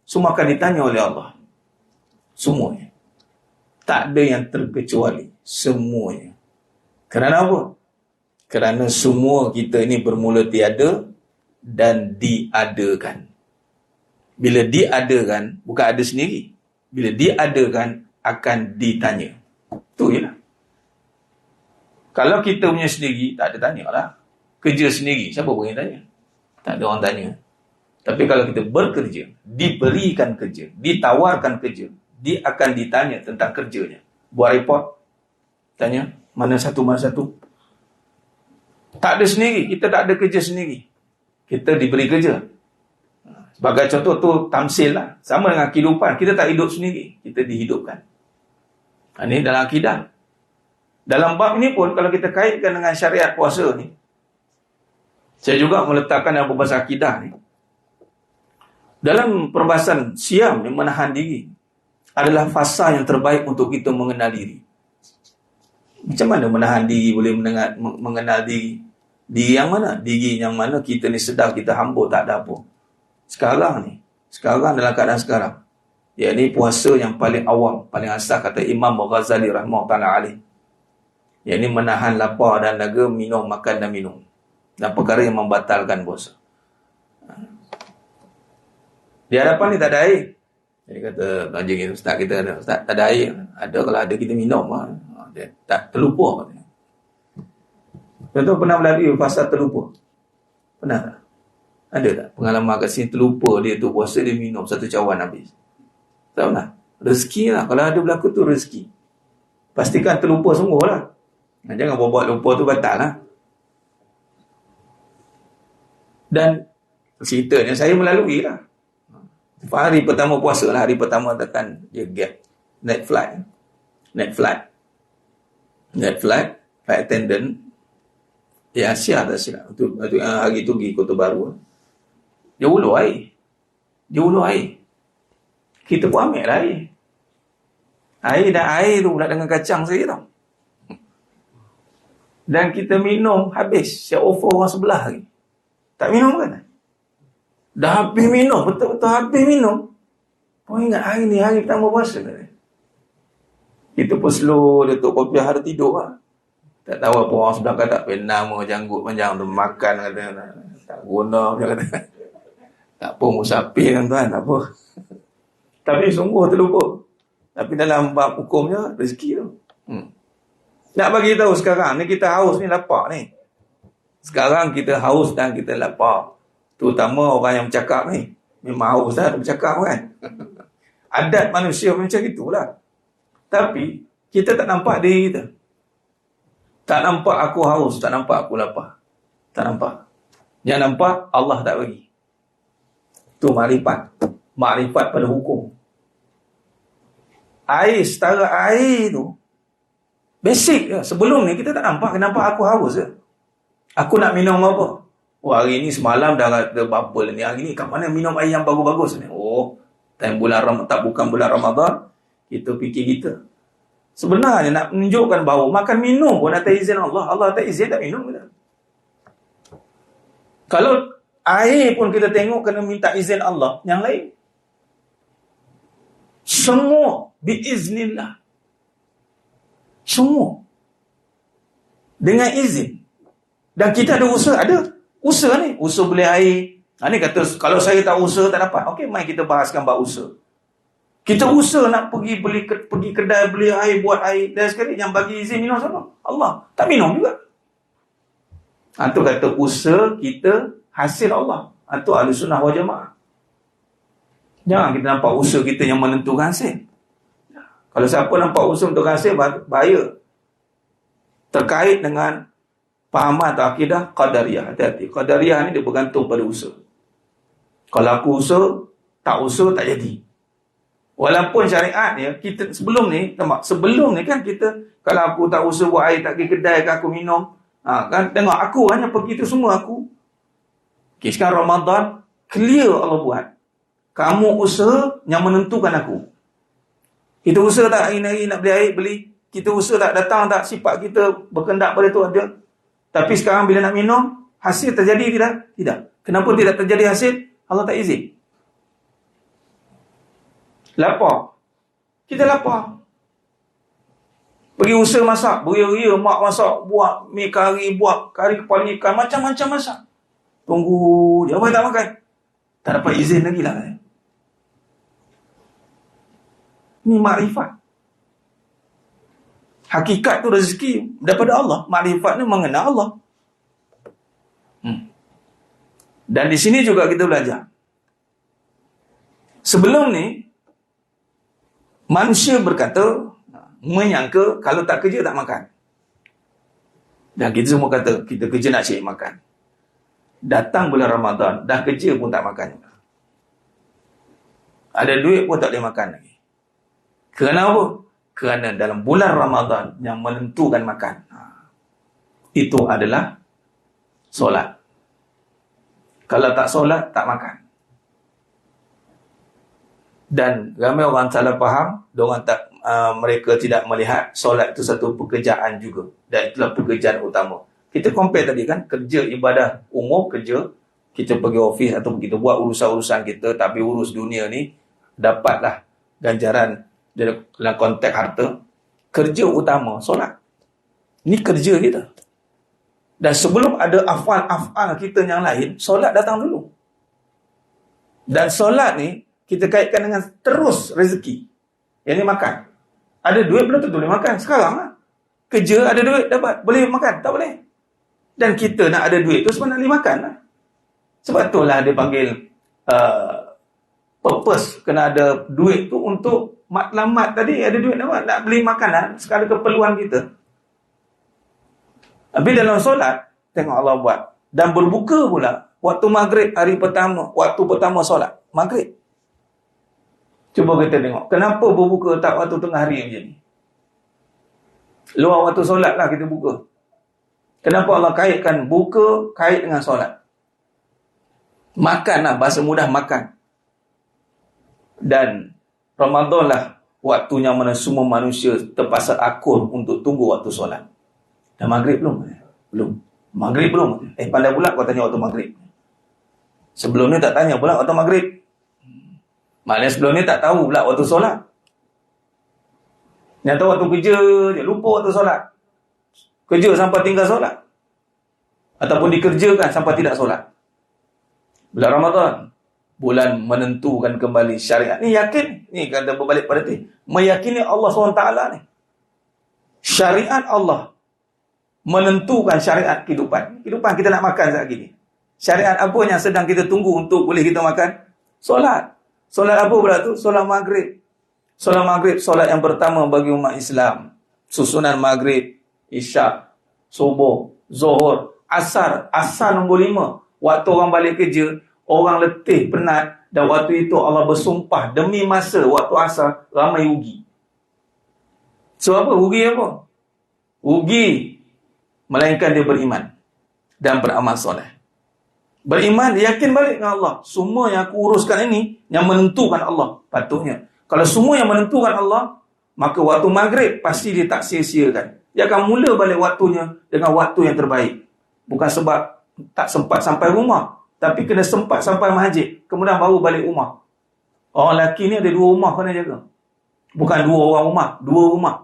semua akan ditanya oleh Allah. Semuanya. Tak ada yang terkecuali. Semuanya. Kerana apa? Kerana semua kita ini bermula tiada dan diadakan. Bila diadakan, bukan ada sendiri. Bila diadakan, akan ditanya. Itu je lah. Kalau kita punya sendiri, tak ada tanya lah. Kerja sendiri, siapa boleh tanya? Tak ada orang tanya. Tapi kalau kita bekerja, diberikan kerja, ditawarkan kerja, dia akan ditanya tentang kerjanya. Buat report, tanya, mana satu. Tak ada sendiri, kita tak ada kerja sendiri. Kita diberi kerja. Sebagai contoh tu, tamsil lah. Sama dengan kehidupan, kita tak hidup sendiri, kita dihidupkan. Ini dalam akidah. Dalam bab ini pun, kalau kita kaitkan dengan syariat puasa ni, saya juga meletakkan dalam perbahasan akidah ni. Dalam perbahasan siam yang menahan diri adalah fasa yang terbaik untuk kita mengenal diri. Macam mana menahan diri boleh mengenal diri? Diri yang mana? Diri yang mana kita ni sedar kita hamba tak ada apa. Sekarang dalam keadaan sekarang. Ini puasa yang paling awam, paling asal kata Imam Ghazali rahimahullah alaih. Ini menahan lapar dan dahaga, minum, makan dan minum. Dan perkara yang membatalkan puasa. Di hadapan ni tak ada air. Dia kata, anjing itu ustaz kita ada. Ustaz, tak ada air. Ada, kalau ada kita minum. Dia tak terlupa. Contoh pernah melalui fasa terlupa. Pernah tak? Ada tak? Pengalaman kat sini terlupa dia tu puasa, dia minum satu cawan habis. Tak pernah? Rezeki lah. Kalau ada berlaku tu rezeki. Pastikan terlupa sungguh lah. Jangan buat lupa tu batal lah. Dan ceritanya saya melalui lah. Hari pertama puasa lah. Hari pertama tekan dia gap. Night flight. Flight attendant. Asia tak silap. Hari tu pergi Kota Baru. Dia ulur air. Kita pun ambil lah air. Air tu pula dengan kacang saya tau. Dan kita minum habis. Saya offer orang sebelah lagi. Tak minum kan? Dah habis minum. Betul-betul habis minum. Kau ingat hari ni hari pertama puasa kan? Kita pun slow. Dia tuk kopi hari tidur lah. Tak tahu apa orang sebelah kata. Nama janggut panjang tu. Makan kata. Tak guna kata. Tak apa musafir kan tuan. Tak apa. Tapi sungguh terlupa. Tapi dalam bab hukumnya rezeki tu. Nak bagi tahu sekarang ni kita haus ni lapar ni. Sekarang kita haus dan kita lapar. Terutama orang yang bercakap ni. Memang haus dah bercakap kan. Adat manusia macam itulah. Tapi kita tak nampak diri kita. Tak nampak aku haus, tak nampak aku lapar. Tak nampak. Yang nampak Allah tak bagi. Itu makrifat. Makrifat pada hukum. Air, setara air tu basic je. Sebelum ni kita tak nampak kenapa aku haus je. Aku nak minum apa? Oh, hari ni semalam dah kata bubble ni. Hari ni kat mana minum air yang bagus-bagus ni? Oh, time bulan tak bukan bulan Ramadan, kita fikir kita. Sebenarnya nak menunjukkan bahawa makan minum pun atas izin Allah. Allah tak izin tak minum kita. Kalau air pun kita tengok kena minta izin Allah, yang lain semua biiznillah. Semua dengan izin. Dan kita ada usaha, ni. Usaha beli air. Ni kata kalau saya tak usaha tak dapat. Okey, mari kita bahaskan bab usaha. Kita usaha nak pergi kedai beli air, buat air. Dan sekali yang bagi izin minum sama Allah. Tak minum juga. Tu kata usaha kita hasil Allah. Tu Ahlussunnah wal Jamaah. Jangan kita nampak usaha kita yang menentukan hasil. Kalau siapa nampak usaha untuk hasil, bahaya. Terkait dengan fahaman atau akidah Qadariyah. Hati-hati. Qadariyah ni dia bergantung pada usaha. Kalau aku usaha, tak usaha tak jadi. Walaupun syariat ni, kita sebelum ni kan kita, kalau aku tak usaha buat air, tak pergi kedai kan aku minum. Kan tengok aku hanya pergi tu semua aku. Okay, sekarang Ramadan, clear Allah buat. Kamu usaha yang menentukan aku. Kita usaha tak hari-hari nak beli air, beli. Kita usaha tak datang tak, sifat kita berkendak pada tu ada. Tapi sekarang bila nak minum, hasil terjadi tidak? Tidak. Kenapa tidak terjadi hasil? Allah tak izin. Lapar. Kita lapar. Pergi usaha masak, beria-ria mak masak, buat mi kari, buat kari kepala ikan, macam-macam masak. Tunggu, dia apa tak makan? Tak dapat izin lagi lah. Ni makrifat. Hakikat tu rezeki daripada Allah. Makrifat ni mengenal Allah. Dan di sini juga kita belajar. Sebelum ni, manusia berkata, menyangka kalau tak kerja tak makan. Dan kita semua kata, kita kerja nak cari makan. Datang bulan Ramadan, dah kerja pun tak makan. Ada duit pun tak boleh makan lagi. Kenapa? Kerana dalam bulan Ramadan yang menentukan makan, itu adalah solat. Kalau tak solat, tak makan. Dan ramai orang salah faham, mereka tidak melihat solat itu satu pekerjaan juga. Dan itulah pekerjaan utama. Kita compare tadi kan, kerja ibadah umum, kerja. Kita pergi office atau kita buat urusan-urusan kita, tapi urus dunia ni, dapatlah ganjaran dalam konteks harta. Kerja utama, solat. Ini kerja kita. Dan sebelum ada afal-afal kita yang lain, solat datang dulu. Dan solat ni, kita kaitkan dengan terus rezeki. Yang ni makan. Ada duit belum tentu boleh makan. Sekarang lah. Kerja ada duit dapat. Boleh makan? Tak boleh. Dan kita nak ada duit tu sebenarnya boleh makan lah. Sebab itulah dia panggil purpose. Kena ada duit tu untuk matlamat tadi. Ada duit nak beli makanan. Sekala keperluan kita. Tapi dalam solat, tengok Allah buat. Dan berbuka pula. Waktu maghrib hari pertama. Waktu pertama solat. Maghrib. Cuba kita tengok. Kenapa berbuka tak waktu tengah hari macam ni? Luar waktu solat lah kita buka. Kenapa Allah kaitkan buka kait dengan solat? Makan lah. Bahasa mudah makan. Dan Ramadan lah waktunya mana semua manusia terpaksa akur untuk tunggu waktu solat. Dah maghrib belum? Belum. Maghrib belum? Pandai pula kau tanya waktu maghrib. Sebelum ni tak tanya pula waktu maghrib. Maknanya sebelum ni tak tahu pula waktu solat. Yang tahu waktu kerja je, lupa waktu solat. Kerja sampai tinggal solat. Ataupun dikerjakan sampai tidak solat. Bulan Ramadan, bulan menentukan kembali syariat. Ni yakin, ni kata berbalik pada ni. Meyakini Allah SWT ni. Syariat Allah menentukan syariat kehidupan. Kehidupan kita nak makan saat ini. Syariat apa yang sedang kita tunggu untuk boleh kita makan? Solat. Solat apa pula tu? Solat maghrib. Solat maghrib, solat yang pertama bagi umat Islam. Susunan maghrib, isyak, subuh, zuhur, asar. Asar nombor 5. Waktu orang balik kerja, orang letih, penat. Dan waktu itu Allah bersumpah demi masa waktu asar, ramai rugi. Sebab apa? Rugi apa? Rugi melainkan dia beriman dan beramal soleh. Beriman, dia yakin balik dengan Allah. Semua yang aku uruskan ini, yang menentukan Allah. Patutnya. Kalau semua yang menentukan Allah, maka waktu maghrib pasti dia tak sia-siakan. Dia akan mula balik waktunya dengan waktu yang terbaik. Bukan sebab tak sempat sampai rumah, tapi kena sempat sampai masjid. Kemudian baru balik rumah. Orang lelaki ni ada 2 rumah kena jaga. Bukan 2 orang rumah, 2 rumah.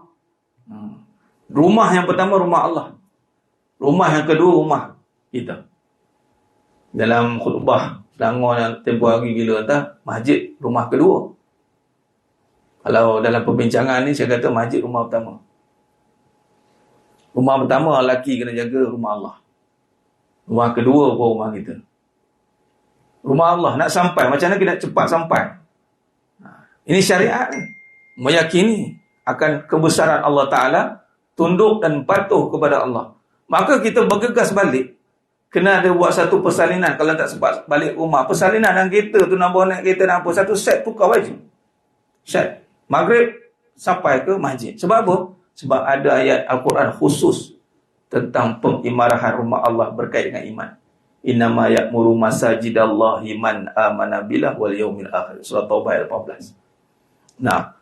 Rumah yang pertama, rumah Allah. Rumah yang kedua, rumah kita. Dalam khutbah Selangor yang tempoh hari gila entah, masjid rumah kedua. Kalau dalam perbincangan ni saya kata masjid rumah pertama. Rumah pertama lelaki kena jaga rumah Allah. Rumah kedua pun rumah kita. Rumah Allah nak sampai, macam mana kita cepat sampai? Ini syariat ni. Meyakini akan kebesaran Allah Ta'ala, tunduk dan patuh kepada Allah. Maka kita bergegas balik. Kena ada buat satu persalinan. Kalau tak sempat balik rumah, persalinan dalam kereta tu, nak bawa naik kereta dan apa, satu set tukar baju. Set. Maghrib sampai ke masjid. Sebab apa? Sebab ada ayat Al-Quran khusus tentang pengimarahan rumah Allah berkait dengan iman. Innama ya'muru masajidallahi man amana billah wal yaumil akhir. Surah Taubah ayat 18. Nah,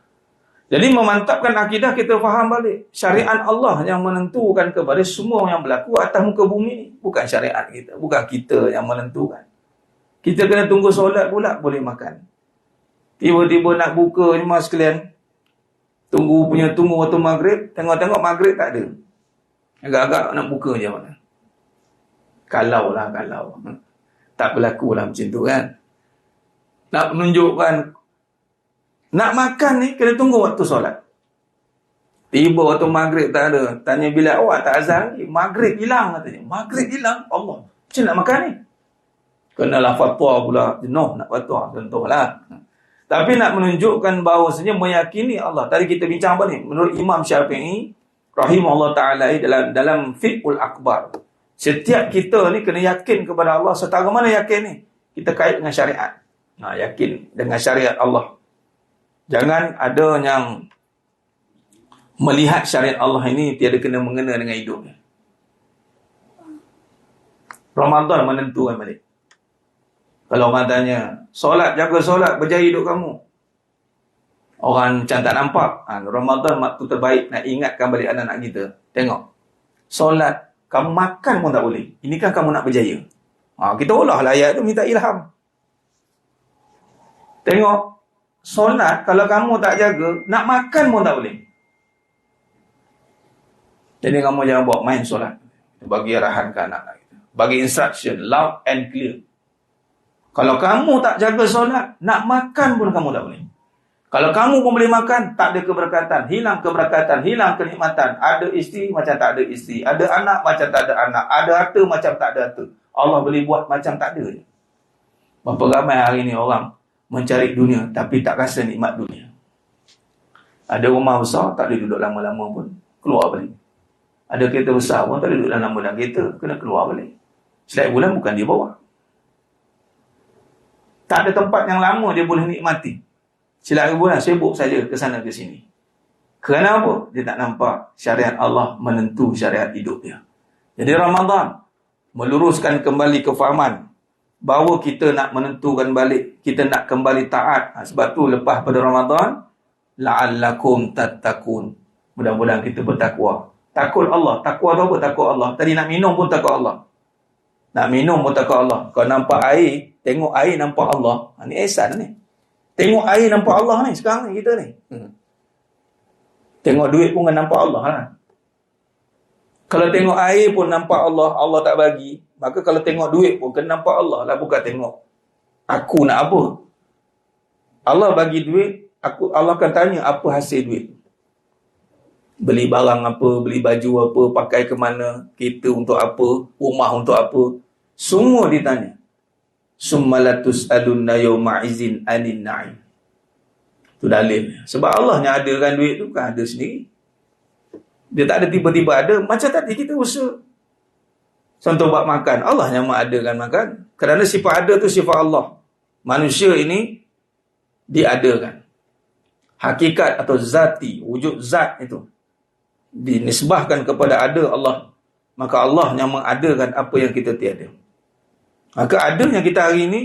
jadi memantapkan akidah, kita faham balik syariat Allah yang menentukan kepada semua yang berlaku atas muka bumi ni. Bukan syariat kita, bukan kita yang menentukan. Kita kena tunggu solat pula boleh makan. Tiba-tiba nak buka ni mas sekalian, tunggu waktu maghrib, tengok-tengok maghrib tak ada. Agak-agak nak buka je mana. Kalau. Tak berlaku lah macam tu kan. Nak menunjukkan nak makan ni kena tunggu waktu solat. Tiba waktu maghrib tak ada. Tanya bila awak tak azan lagi. Maghrib hilang katanya. Maghrib hilang. Allah. Macam nak makan ni? Kenalah fatwa pula. Jenuh nak fatwa. Contohlah. Tapi nak menunjukkan bahawasanya meyakini Allah. Tadi kita bincang apa ni? Menurut Imam Syafi'i rahimahullah ta'ala dalam Fiqhul Akbar. Setiap kita ni kena yakin kepada Allah. Setara mana yakin ni? Kita kait dengan syariat. Yakin dengan syariat Allah. Jangan ada yang melihat syariat Allah ini tiada kena mengena dengan hidupnya. Ramadan menentukan balik. Kalau orang tanya, solat, jaga solat, berjaya hidup kamu. Orang macam tak nampak. Ramadan waktu terbaik nak ingatkan balik anak-anak kita. Tengok. Solat, kamu makan pun tak boleh. Ini kan kamu nak berjaya. Kita olah lah ayat tu, minta ilham. Tengok. Solat, kalau kamu tak jaga, nak makan pun tak boleh. Jadi kamu jangan bawa main solat. Bagi arahan ke anak kita. Bagi instruction, loud and clear. Kalau kamu tak jaga solat, nak makan pun kamu tak boleh. Kalau kamu pun boleh makan, tak ada keberkatan. Hilang keberkatan, hilang kenikmatan. Ada isteri macam tak ada isteri. Ada anak macam tak ada anak. Ada harta macam tak ada harta. Allah boleh buat macam tak ada je. Berapa ramai hari ni orang mencari dunia tapi tak rasa nikmat dunia. Ada rumah besar tak boleh duduk lama-lama pun, keluar balik. Ada kereta besar pun tak boleh duduk lama dalam kereta, kena keluar balik. Setiap bulan bukan dia bawa. Tak ada tempat yang lama dia boleh nikmati. Setiap bulan sibuk saja ke sana ke sini. Kerana apa? Dia tak nampak syariat Allah menentu syariat hidup dia. Jadi Ramadan meluruskan kembali kefahaman bahawa kita nak menentukan balik, kita nak kembali taat. Sebab tu lepas pada Ramadan, la'allakum tattaqun. Mudah-mudahan kita bertakwa. Takut Allah. Takwa tu apa? Takut Allah. Tadi nak minum pun takut Allah. Nak minum pun takut Allah. Kalau nampak air, tengok air nampak Allah. Ni ihsan ni. Tengok air nampak Allah ni sekarang ni kita ni. Tengok duit pun nampak Allah lah. Kalau tengok air pun nampak Allah, Allah tak bagi. Maka kalau tengok duit pun kena nampak Allah lah. Bukan tengok aku nak apa. Allah bagi duit, Allah akan tanya apa hasil duit. Beli barang apa, beli baju apa, pakai ke mana, kereta untuk apa, rumah untuk apa. Semua ditanya. Summalatus alunna yawma izin anin na'im. Itu dalil. Sebab Allah yang adakan duit tu kan ada sendiri. Dia tak ada tiba-tiba ada. Macam tadi kita usaha. Contoh buat makan. Allah yang mengadakan makan. Kerana sifat ada tu sifat Allah. Manusia ini diadakan. Hakikat atau zati, wujud zat itu. dinisbahkan kepada ada Allah, maka Allah yang mengadakan apa yang kita tiada. Maka adanya kita hari ini,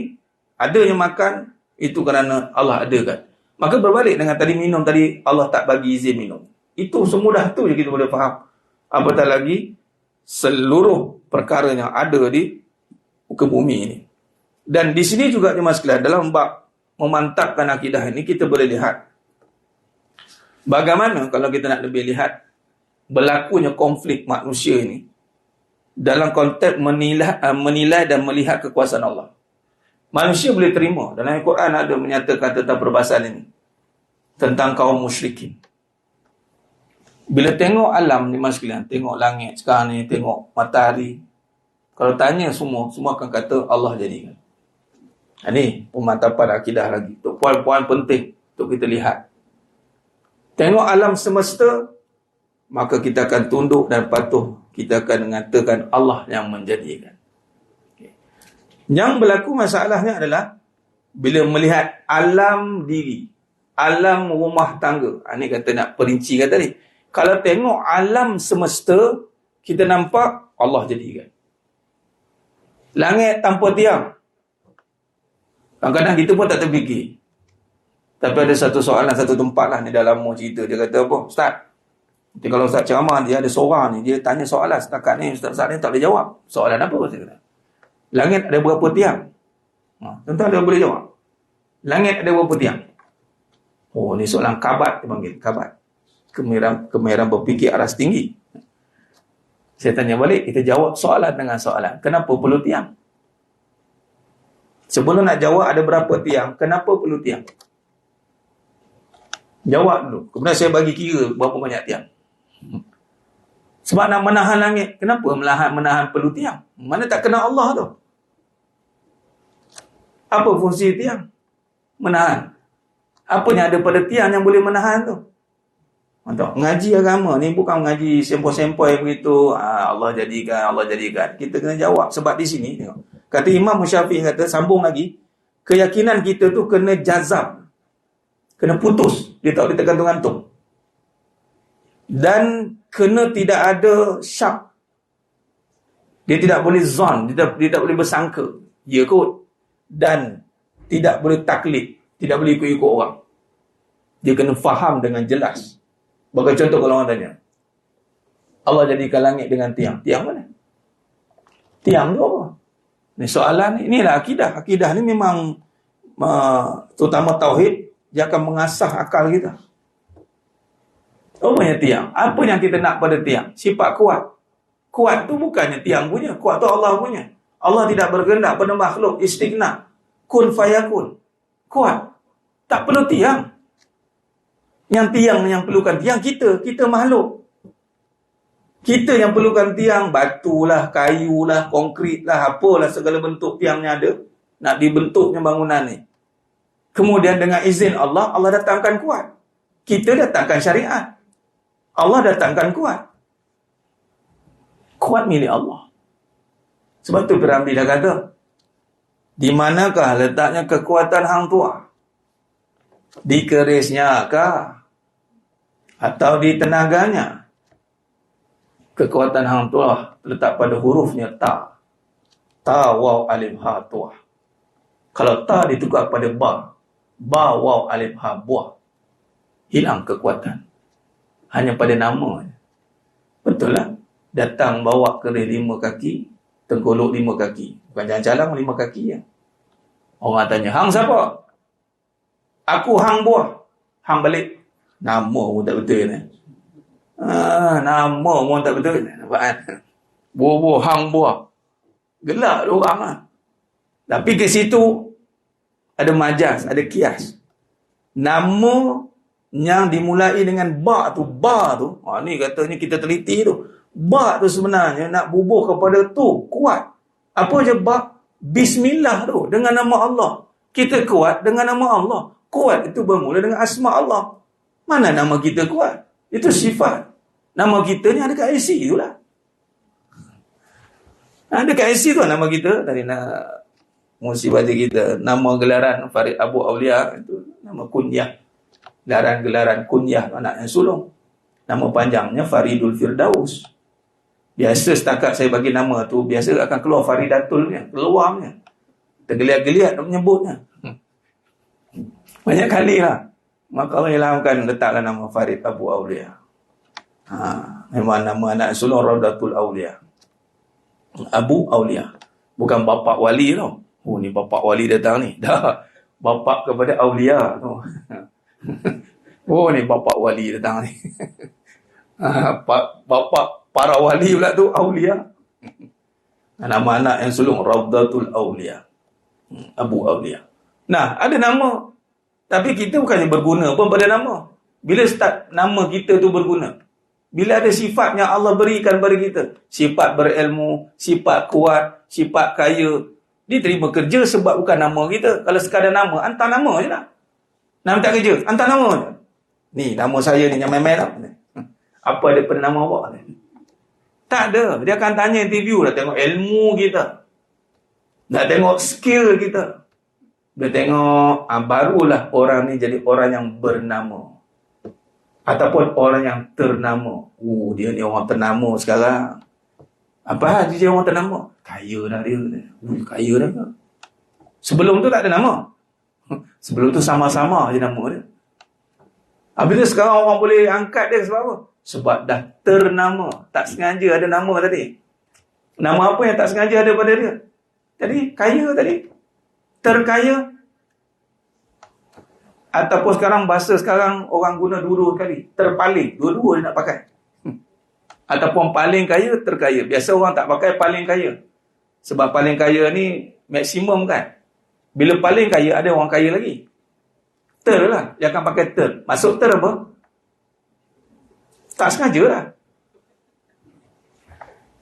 adanya makan, itu kerana Allah adakan. Maka berbalik dengan tadi minum tadi, Allah tak bagi izin minum. Itu semudah tu je kita boleh faham. Apatah lagi seluruh perkara yang ada di muka bumi ini. Dan di sini juga jemaah sekalian, dalam bab memantapkan akidah ini, kita boleh lihat bagaimana kalau kita nak lebih lihat berlakunya konflik manusia ini dalam konteks menilai dan melihat kekuasaan Allah. Manusia boleh terima. Dalam Al-Quran ada menyatakan tentang perbahasan ini, tentang kaum musyrikin. Bila tengok alam ni mas sekalian, tengok langit sekarang ni, tengok matahari, kalau tanya semua akan kata Allah jadikan. Ini pemantapan akidah lagi. Itu poin-poin penting untuk kita lihat. Tengok alam semesta, maka kita akan tunduk dan patuh. Kita akan mengatakan Allah yang menjadikan. Yang berlaku masalahnya adalah bila melihat alam diri, alam rumah tangga. Ini kata nak perinci kata tadi. Kalau tengok alam semesta, kita nampak Allah jadikan. Langit tanpa tiang. Kadang-kadang kita pun tak terfikir. Tapi ada satu soalan, satu tempat lah ni dalam mu cerita. Dia kata apa? Ustaz, nanti kalau Ustaz ceramah, dia ada seorang ni, dia tanya soalan setakat ni, Ustaz ni tak boleh jawab. Soalan apa? Saya kata, langit ada berapa tiang? Tuan-tuan dia boleh jawab. Langit ada berapa tiang? Oh, ni soalan kabat dia panggil. Kabat. Kemahiran berfikir aras tinggi. Saya tanya balik, kita jawab soalan dengan soalan. Kenapa perlu tiang? Sebelum nak jawab ada berapa tiang, kenapa perlu tiang? Jawab dulu. Kemudian saya bagi kira berapa banyak tiang. Sebab nak menahan langit, kenapa menahan perlu tiang? Mana tak kena Allah tu? Apa fungsi tiang? Menahan. Apa yang ada pada tiang yang boleh menahan tu? Mantap. Ngaji agama ni bukan ngaji sempoi-sempoi begitu. Allah jadikan. Kita kena jawab. Sebab di sini, tengok. Kata Imam Syafi'i kata, sambung lagi, keyakinan kita tu kena jazam. Kena putus. Dia tak boleh tergantung-gantung. Dan kena tidak ada syak. Dia tidak boleh zon. Dia tak boleh bersangka. Ya kot. Dan tidak boleh taklid. Tidak boleh ikut-ikut orang. Dia kena faham dengan jelas. Bagi contoh kalau orang tanya, Allah jadikan langit dengan tiang. Tiang mana? Tiang tu apa? Ni soalan ni. Inilah akidah. Akidah ni memang terutama tauhid, dia akan mengasah akal kita. Apa yang tiang? Apa yang kita nak pada tiang? Sifat kuat. Kuat tu bukannya tiang punya. Kuat tu Allah punya. Allah tidak berkehendak pada makhluk. Istighna. Kun fayakun. Kuat. Tak perlu tiang. Yang tiang yang perlukan tiang kita makhluk. Kita yang perlukan tiang, batu lah, kayu lah, konkrit lah, apalah segala bentuk tiangnya ada. Nak dibentuknya bangunan ni. Kemudian dengan izin Allah, Allah datangkan kuat. Kita datangkan syariat. Allah datangkan kuat. Kuat milik Allah. Sebab tu Piramli dah kata, di manakah letaknya kekuatan hang tua? Di kerisnya kah? Atau di tenaganya? Kekuatan hang tua letak pada hurufnya ta. Ta, waw, alif, ha, tua. Kalau ta ditukar pada ba. Ba, waw, alif, ha, buah. Hilang kekuatan. Hanya pada nama. Betul lah. Datang bawa keris 5 kaki, tengkolok 5 kaki. Bukan jalan-jalan 5 kaki ya. Orang tanya, hang siapa? Aku hang buah. Hang balik. Nama pun tak betul ni. Nama pun tak betul. Nampak? Buah-buah, hang buah. Gelak orang lah. Tapi ke situ ada majas, ada kias. Nama yang dimulai dengan ba tu, ni katanya kita teliti tu. Ba tu sebenarnya nak bubuh kepada tu, kuat. Apa je ba? Bismillah tu, dengan nama Allah. Kita kuat dengan nama Allah. Kuat itu bermula dengan asma Allah. Mana nama kita kuat? Itu sifat. Nama kita ni ada kat IC tu lah. Ada kat IC tu lah nama kita. Tadi nak musibah kita. Nama gelaran Farid Abu Aulia. Itu nama kunyah. Gelaran kunyah anak yang sulung. Nama panjangnya Faridul Firdaus. Biasa setakat saya bagi nama tu, biasa akan keluar Faridatulnya, keluarnya. Tergeliat-geliat nak menyebutnya. Banyak kali lah. Maka Allah ilhamkan, letaklah nama Farid Abu Aulia. Memang nama anak sulung Raudatul Aulia. Abu Aulia. Bukan bapak wali tau. Oh, ni bapak wali datang ni. Dah. Bapak kepada Aulia tu. Oh, ni bapak wali datang ni. Bapak para wali pula tu Aulia. Nama anak yang sulung Raudatul Aulia. Abu Aulia. Nah, ada nama. Tapi kita bukannya berguna pun pada nama. Bila start nama kita tu berguna? Bila ada sifat yang Allah berikan pada kita. Sifat berilmu, sifat kuat, sifat kaya. Diterima kerja sebab bukan nama kita. Kalau sekadar nama, hantar nama je lah. Nak minta kerja, hantar nama je. Ni, nama saya ni yang main-main lah. Apa ada pada nama awak ni? Tak ada. Dia akan tanya interview lah. Tengok ilmu kita. Nak tengok skill kita. Dia tengok, barulah orang ni jadi orang yang bernama. Ataupun orang yang ternama. Dia ni orang ternama sekarang. Apa dia orang ternama? Kaya dah dia. Kaya dah. Sebelum tu tak ada nama. Sebelum tu sama-sama je nama dia. Habis tu sekarang orang boleh angkat dia sebab apa? Sebab dah ternama. Tak sengaja ada nama tadi. Nama apa yang tak sengaja ada pada dia? Tadi, kaya tadi. Terkaya. Ataupun sekarang, bahasa sekarang orang guna dua-dua kali. Terpaling. Dua-dua dia nak pakai. Ataupun paling kaya, terkaya. Biasa orang tak pakai paling kaya. Sebab paling kaya ni maksimum kan. Bila paling kaya, ada orang kaya lagi. Ter lah. Dia akan pakai ter. Maksud ter apa? Tak sengaja lah.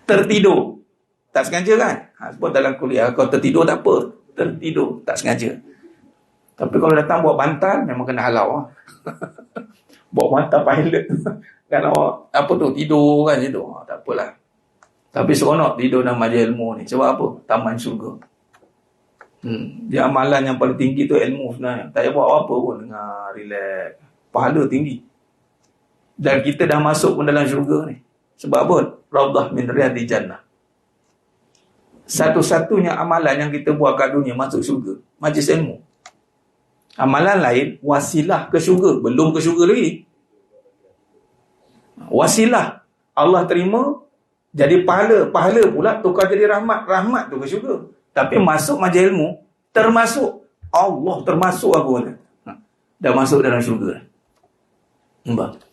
Tertidur. Tak sengaja kan? Sebab dalam kuliah, kalau tertidur tak apa. Tertidur. Tak sengaja. Tapi kalau datang buat bantal, memang kena halau lah. Buat bantal pilot. Kan apa tu, tidur kan situ. Tak apalah. Tapi seronok tidur dalam majlis ilmu ni. Sebab apa? Taman syurga. Dia amalan yang paling tinggi tu ilmu sebenarnya. Tak payah buat apa pun. Dengar, relax. Pahala tinggi. Dan kita dah masuk pun dalam syurga ni. Sebab apa? Raudah min riyadil jannah. Satu-satunya amalan yang kita buat kat dunia masuk syurga. Majlis ilmu. Amalan lain, wasilah ke syurga. Belum ke syurga lagi. Wasilah. Allah terima, jadi pahala. Pahala pula tukar jadi rahmat. Rahmat tu ke syurga. Tapi masuk majlis ilmu, termasuk. Allah termasuk aku ni. Dah masuk dalam syurga. Nampak?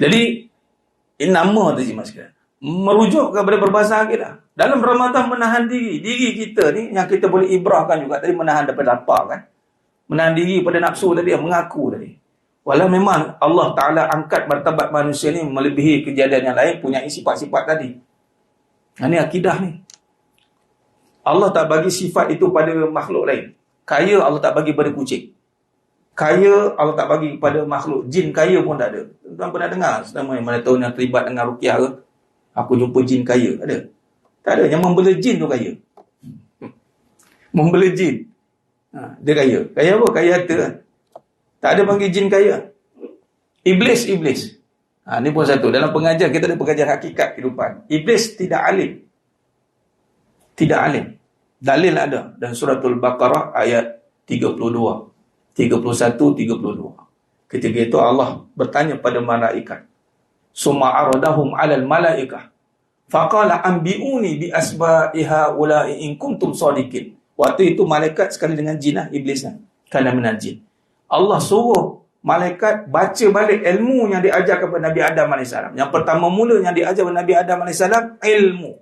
Jadi, ini nama tu Mas sekalian. Merujuk kepada perbahasan kita. Dalam Ramadan menahan diri. Diri kita ni, yang kita boleh ibrahkan juga. Tadi menahan daripada lapar kan. Menahan diri pada nafsu tadi, mengaku tadi. Walau memang Allah Ta'ala angkat martabat manusia ni melebihi kejadian yang lain, punya sifat-sifat tadi. Ini akidah ni. Allah tak bagi sifat itu pada makhluk lain. Kaya Allah tak bagi pada kucing. Kaya Allah tak bagi pada makhluk. Jin kaya pun tak ada. Tuan pernah dengar selama mana tahun yang terlibat dengan ruqyah ke? Aku jumpa jin kaya. Ada? Tak ada. Yang membela jin tu kaya. Membela jin. Dia kaya. Kaya apa? Kaya harta kan? Tak ada panggil jin kaya. Iblis. Ni pun satu. Dalam pengajar, kita ada pengajar hakikat kehidupan. Iblis tidak alim. Tidak alim. Dalil ada. Dan suratul Baqarah ayat 32. 31, 32. Ketika itu Allah bertanya pada malaikat. Summa aradahum alal malaikah. Faqala ambi'uni bi asba'iha ula'i in kuntum sadiqin. Waktu itu malaikat sekali dengan jin lah, iblis lah. Kana minal jin. Allah suruh malaikat baca balik ilmu yang diajar kepada Nabi Adam AS. Yang pertama mula yang diajar kepada Nabi Adam AS, ilmu.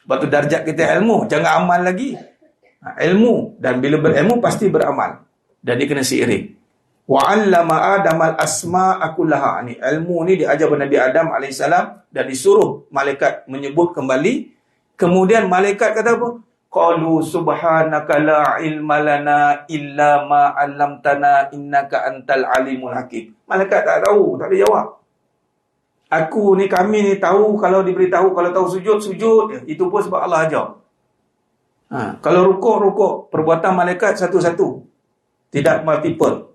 Sebab tu darjat kita ilmu. Jangan amal lagi. Ilmu. Dan bila berilmu, pasti beramal. Dan dia kena seiring. Wa'allama Adam al-asma'a kullaha. Ni ilmu ni diajar kepada Nabi Adam AS. Dan disuruh malaikat menyebut kembali. Kemudian malaikat kata apa? Qalu subhanaka la ilma lana illa ma 'allamtana innaka antal alimul hakim. Malaikat tak tahu, tak boleh jawab. Aku ni, kami ni tahu, kalau diberitahu, kalau tahu sujud, sujud. Itu pun sebab Allah ajar. Kalau rukuk, rukuk. Perbuatan malaikat satu-satu. Tidak multiple.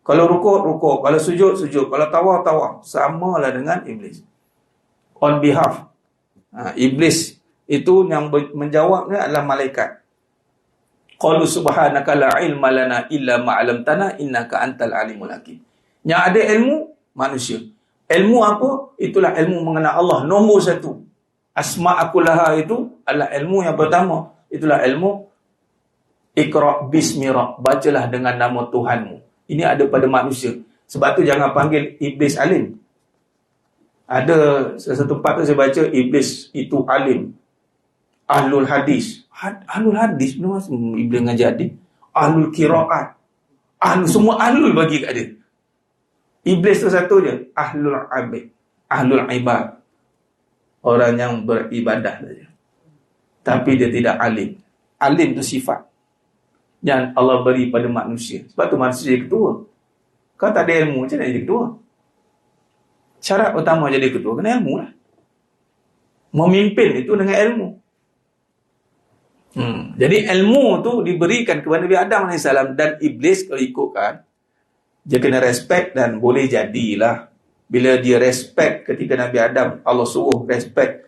Kalau rukuk, kalau sujud, kalau tawaf, samalah dengan iblis. On behalf. Iblis itu yang menjawabnya adalah malaikat. Qalu subhanaka la ilma lana illa ma 'allamtana innaka antal alimul hakim. Yang ada ilmu manusia. Ilmu apa? Itulah ilmu mengenal Allah. Nombor satu. Asma'akullaha itu adalah ilmu yang pertama. Itulah ilmu Iqra' bismi rabb. Bacalah dengan nama Tuhanmu. Ini ada pada manusia. Sebab tu jangan panggil iblis alim. Ada satu tempat tu saya baca iblis itu alim. Ahlul hadis. Ahlul hadis benar iblis ngajar hadis. Ahlul qiraat. Semua ahlul bagi kat dia. Iblis tu satu je, ahlul abid. Ahlul ibad. Orang yang beribadah saja. Tapi dia tidak alim. Alim tu sifat yang Allah beri pada manusia. Sebab tu manusia jadi ketua. Kau tak ada ilmu, macam mana jadi ketua? Syarat utama jadi ketua, kena ilmu lah. Memimpin itu dengan ilmu. Jadi ilmu tu diberikan kepada Nabi Adam AS. Dan iblis kalau ikutkan, dia kena respect dan boleh jadilah. Bila dia respect ketika Nabi Adam, Allah suruh respect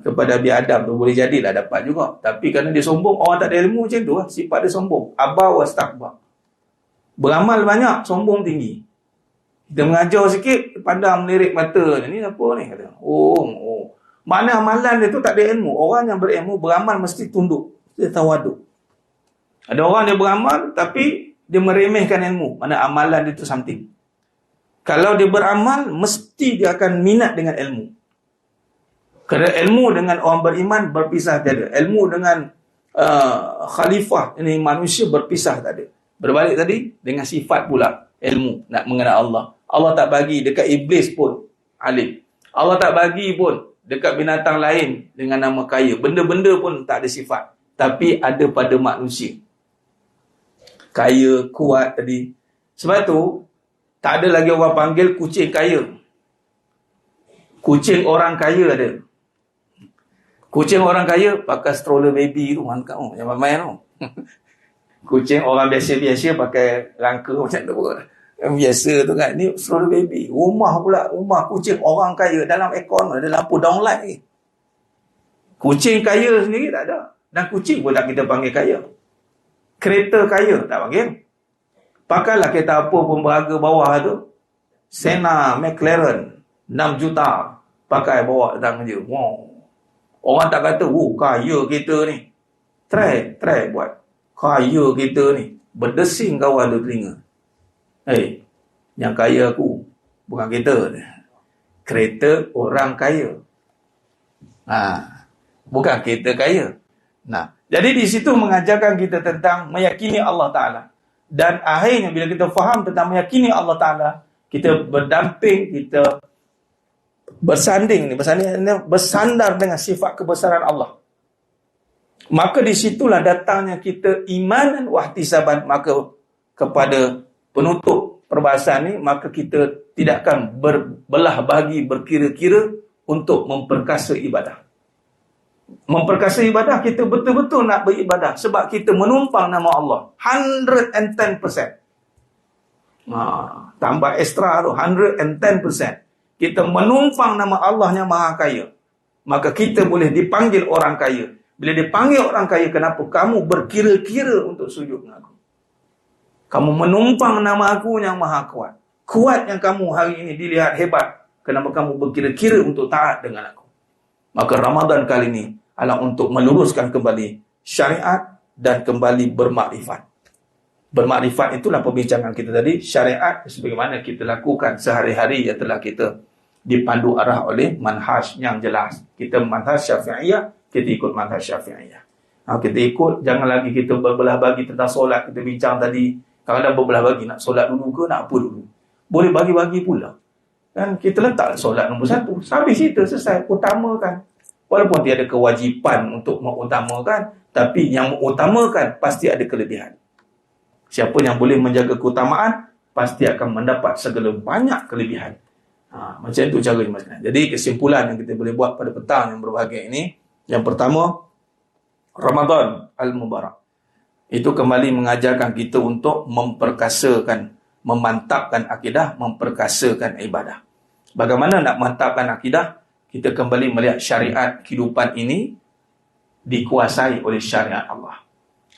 kepada Nabi Adam tu, boleh jadilah dapat juga. Tapi kerana dia sombong, orang tak ada ilmu macam tu lah. Sifat dia sombong. Aba wastakbar. Beramal banyak, sombong tinggi. Kita mengajar sikit, pandang melirik mata. Ni apa ni? Kata. Mana amalan dia tu tak ada ilmu. Orang yang berilmu, beramal mesti tunduk. Dia tawaduk. Ada orang dia beramal, tapi dia meremehkan ilmu. Mana amalan dia tu something. Kalau dia beramal, mesti dia akan minat dengan ilmu. Kerana ilmu dengan orang beriman berpisah tiada. Ilmu dengan khalifah, ini manusia berpisah tak ada. Berbalik tadi, dengan sifat pula ilmu, nak mengenal Allah. Allah tak bagi dekat iblis pun alim. Allah tak bagi pun dekat binatang lain dengan nama kaya. Benda-benda pun tak ada sifat. Tapi ada pada manusia. Kaya, kuat tadi. Sebab tu, tak ada lagi orang panggil kucing kaya. Kucing orang kaya ada. Kucing orang kaya pakai stroller baby tu, mantap tu, yang main tu. Kucing orang biasa-biasa pakai rangka macam tu. Yang biasa tu kan, ni stroller baby. Rumah kucing orang kaya, dalam aircon ada lampu downlight ni. Kucing kaya sendiri tak ada. Dan kucing pun tak kita panggil kaya. Kereta kaya tak panggil. Pakailah kereta apa pun berharga bawah tu. Senna McLaren 6 juta. Pakai bawa datang je. Wow. Orang tak kata, kaya kereta ni. Try buat. Kaya kereta ni. Berdesing kawan tu telinga. Yang kaya aku. Bukan kereta. Kereta orang kaya. Bukan kereta kaya. Jadi di situ mengajarkan kita tentang meyakini Allah Ta'ala. Dan akhirnya bila kita faham tentang meyakini Allah Ta'ala, kita berdamping, kita bersandar dengan sifat kebesaran Allah. Maka di situlah datangnya kita iman dan wahtisaban. Maka kepada penutup perbahasan ni, maka kita tidak akan berbelah bagi, berkira-kira untuk memperkasa ibadah. Memperkasa ibadah, kita betul-betul nak beribadah sebab kita menumpang nama Allah 110%. Tambah ekstra tu 110%. Kita menumpang nama Allah yang maha kaya. Maka kita boleh dipanggil orang kaya. Bila dipanggil orang kaya, kenapa kamu berkira-kira untuk sujud dengan aku? Kamu menumpang nama aku yang maha kuat. Kuat yang kamu hari ini dilihat hebat. Kenapa kamu berkira-kira untuk taat dengan aku? Maka Ramadan kali ini adalah untuk meluruskan kembali syariat dan kembali bermakrifat. Bermakrifat itulah perbincangan kita tadi. Syariat sebagaimana kita lakukan sehari-hari yang telah kita dipandu arah oleh manhaj yang jelas. Kita manhaj Syafi'iyah, kita ikut manhaj Syafi'iyah. Kita ikut, jangan lagi kita berbelah bagi tentang solat. Kita bincang tadi, kadang-kadang berbelah bagi, nak solat dulu ke nak apa dulu. Boleh bagi-bagi pula. Dan kita letak solat nombor 1. Habis kita selesai, utamakan. Walaupun dia ada kewajipan untuk mengutamakan, tapi yang mengutamakan pasti ada kelebihan. Siapa yang boleh menjaga keutamaan, pasti akan mendapat segala banyak kelebihan. Macam itu cara dimasukkan. Jadi kesimpulan yang kita boleh buat pada petang yang berbahagia ini, yang pertama, Ramadan Al-Mubarak. Itu kembali mengajarkan kita untuk memperkasakan memantapkan akidah, memperkasakan ibadah. Bagaimana nak mantapkan akidah? Kita kembali melihat syariat kehidupan ini dikuasai oleh syariat Allah.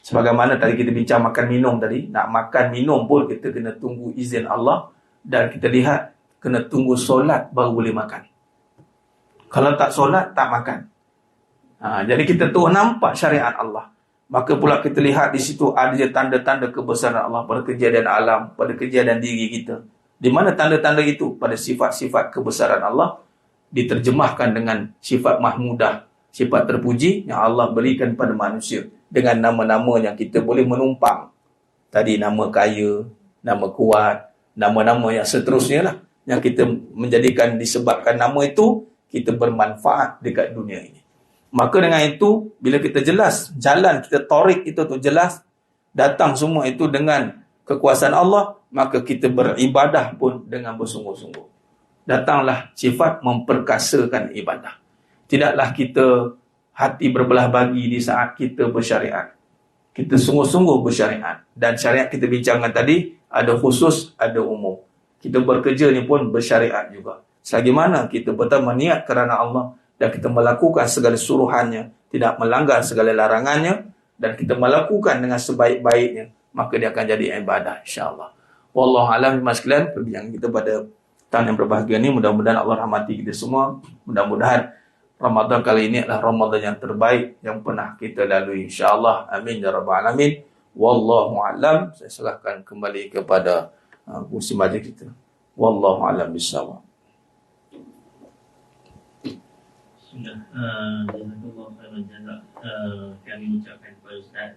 Sebagaimana tadi kita bincang makan minum tadi, nak makan minum pun kita kena tunggu izin Allah, dan kita lihat kena tunggu solat baru boleh makan. Kalau tak solat, tak makan. Jadi kita tu nampak syariat Allah. Maka pula kita lihat di situ ada tanda-tanda kebesaran Allah pada kejadian alam, pada kejadian diri kita. Di mana tanda-tanda itu? Pada sifat-sifat kebesaran Allah diterjemahkan dengan sifat mahmudah, sifat terpuji yang Allah berikan pada manusia dengan nama-nama yang kita boleh menumpang. Tadi nama kaya, nama kuat, nama-nama yang seterusnya lah, yang kita menjadikan disebabkan nama itu kita bermanfaat dekat dunia ini. Maka dengan itu, bila kita jelas jalan kita tarik itu tu jelas, datang semua itu dengan kekuasaan Allah, maka kita beribadah pun dengan bersungguh-sungguh. Datanglah sifat memperkasakan ibadah. Tidaklah kita hati berbelah bagi di saat kita bersyariat. Kita sungguh-sungguh bersyariat. Dan syariat kita bincangkan tadi, ada khusus, ada umum. Kita bekerja ni pun bersyariat juga. Selagi mana kita pertama niat kerana Allah, dan kita melakukan segala suruhannya, tidak melanggar segala larangannya, dan kita melakukan dengan sebaik-baiknya, maka dia akan jadi ibadah, insyaAllah. Wallahu a'lam bishawab sekalian. Perbincangan kita pada tahun yang berbahagia ni, mudah-mudahan Allah rahmati kita semua. Mudah-mudahan Ramadan kali ini adalah Ramadan yang terbaik yang pernah kita lalui, insyaAllah. Amin ya rabbal alamin. Wallahu a'lam. Saya serahkan kembali kepada kursi majlis kita. Wallahu a'lam bishawab. Jazakallah khairan jazak. Kami ucapkan kepada Ustaz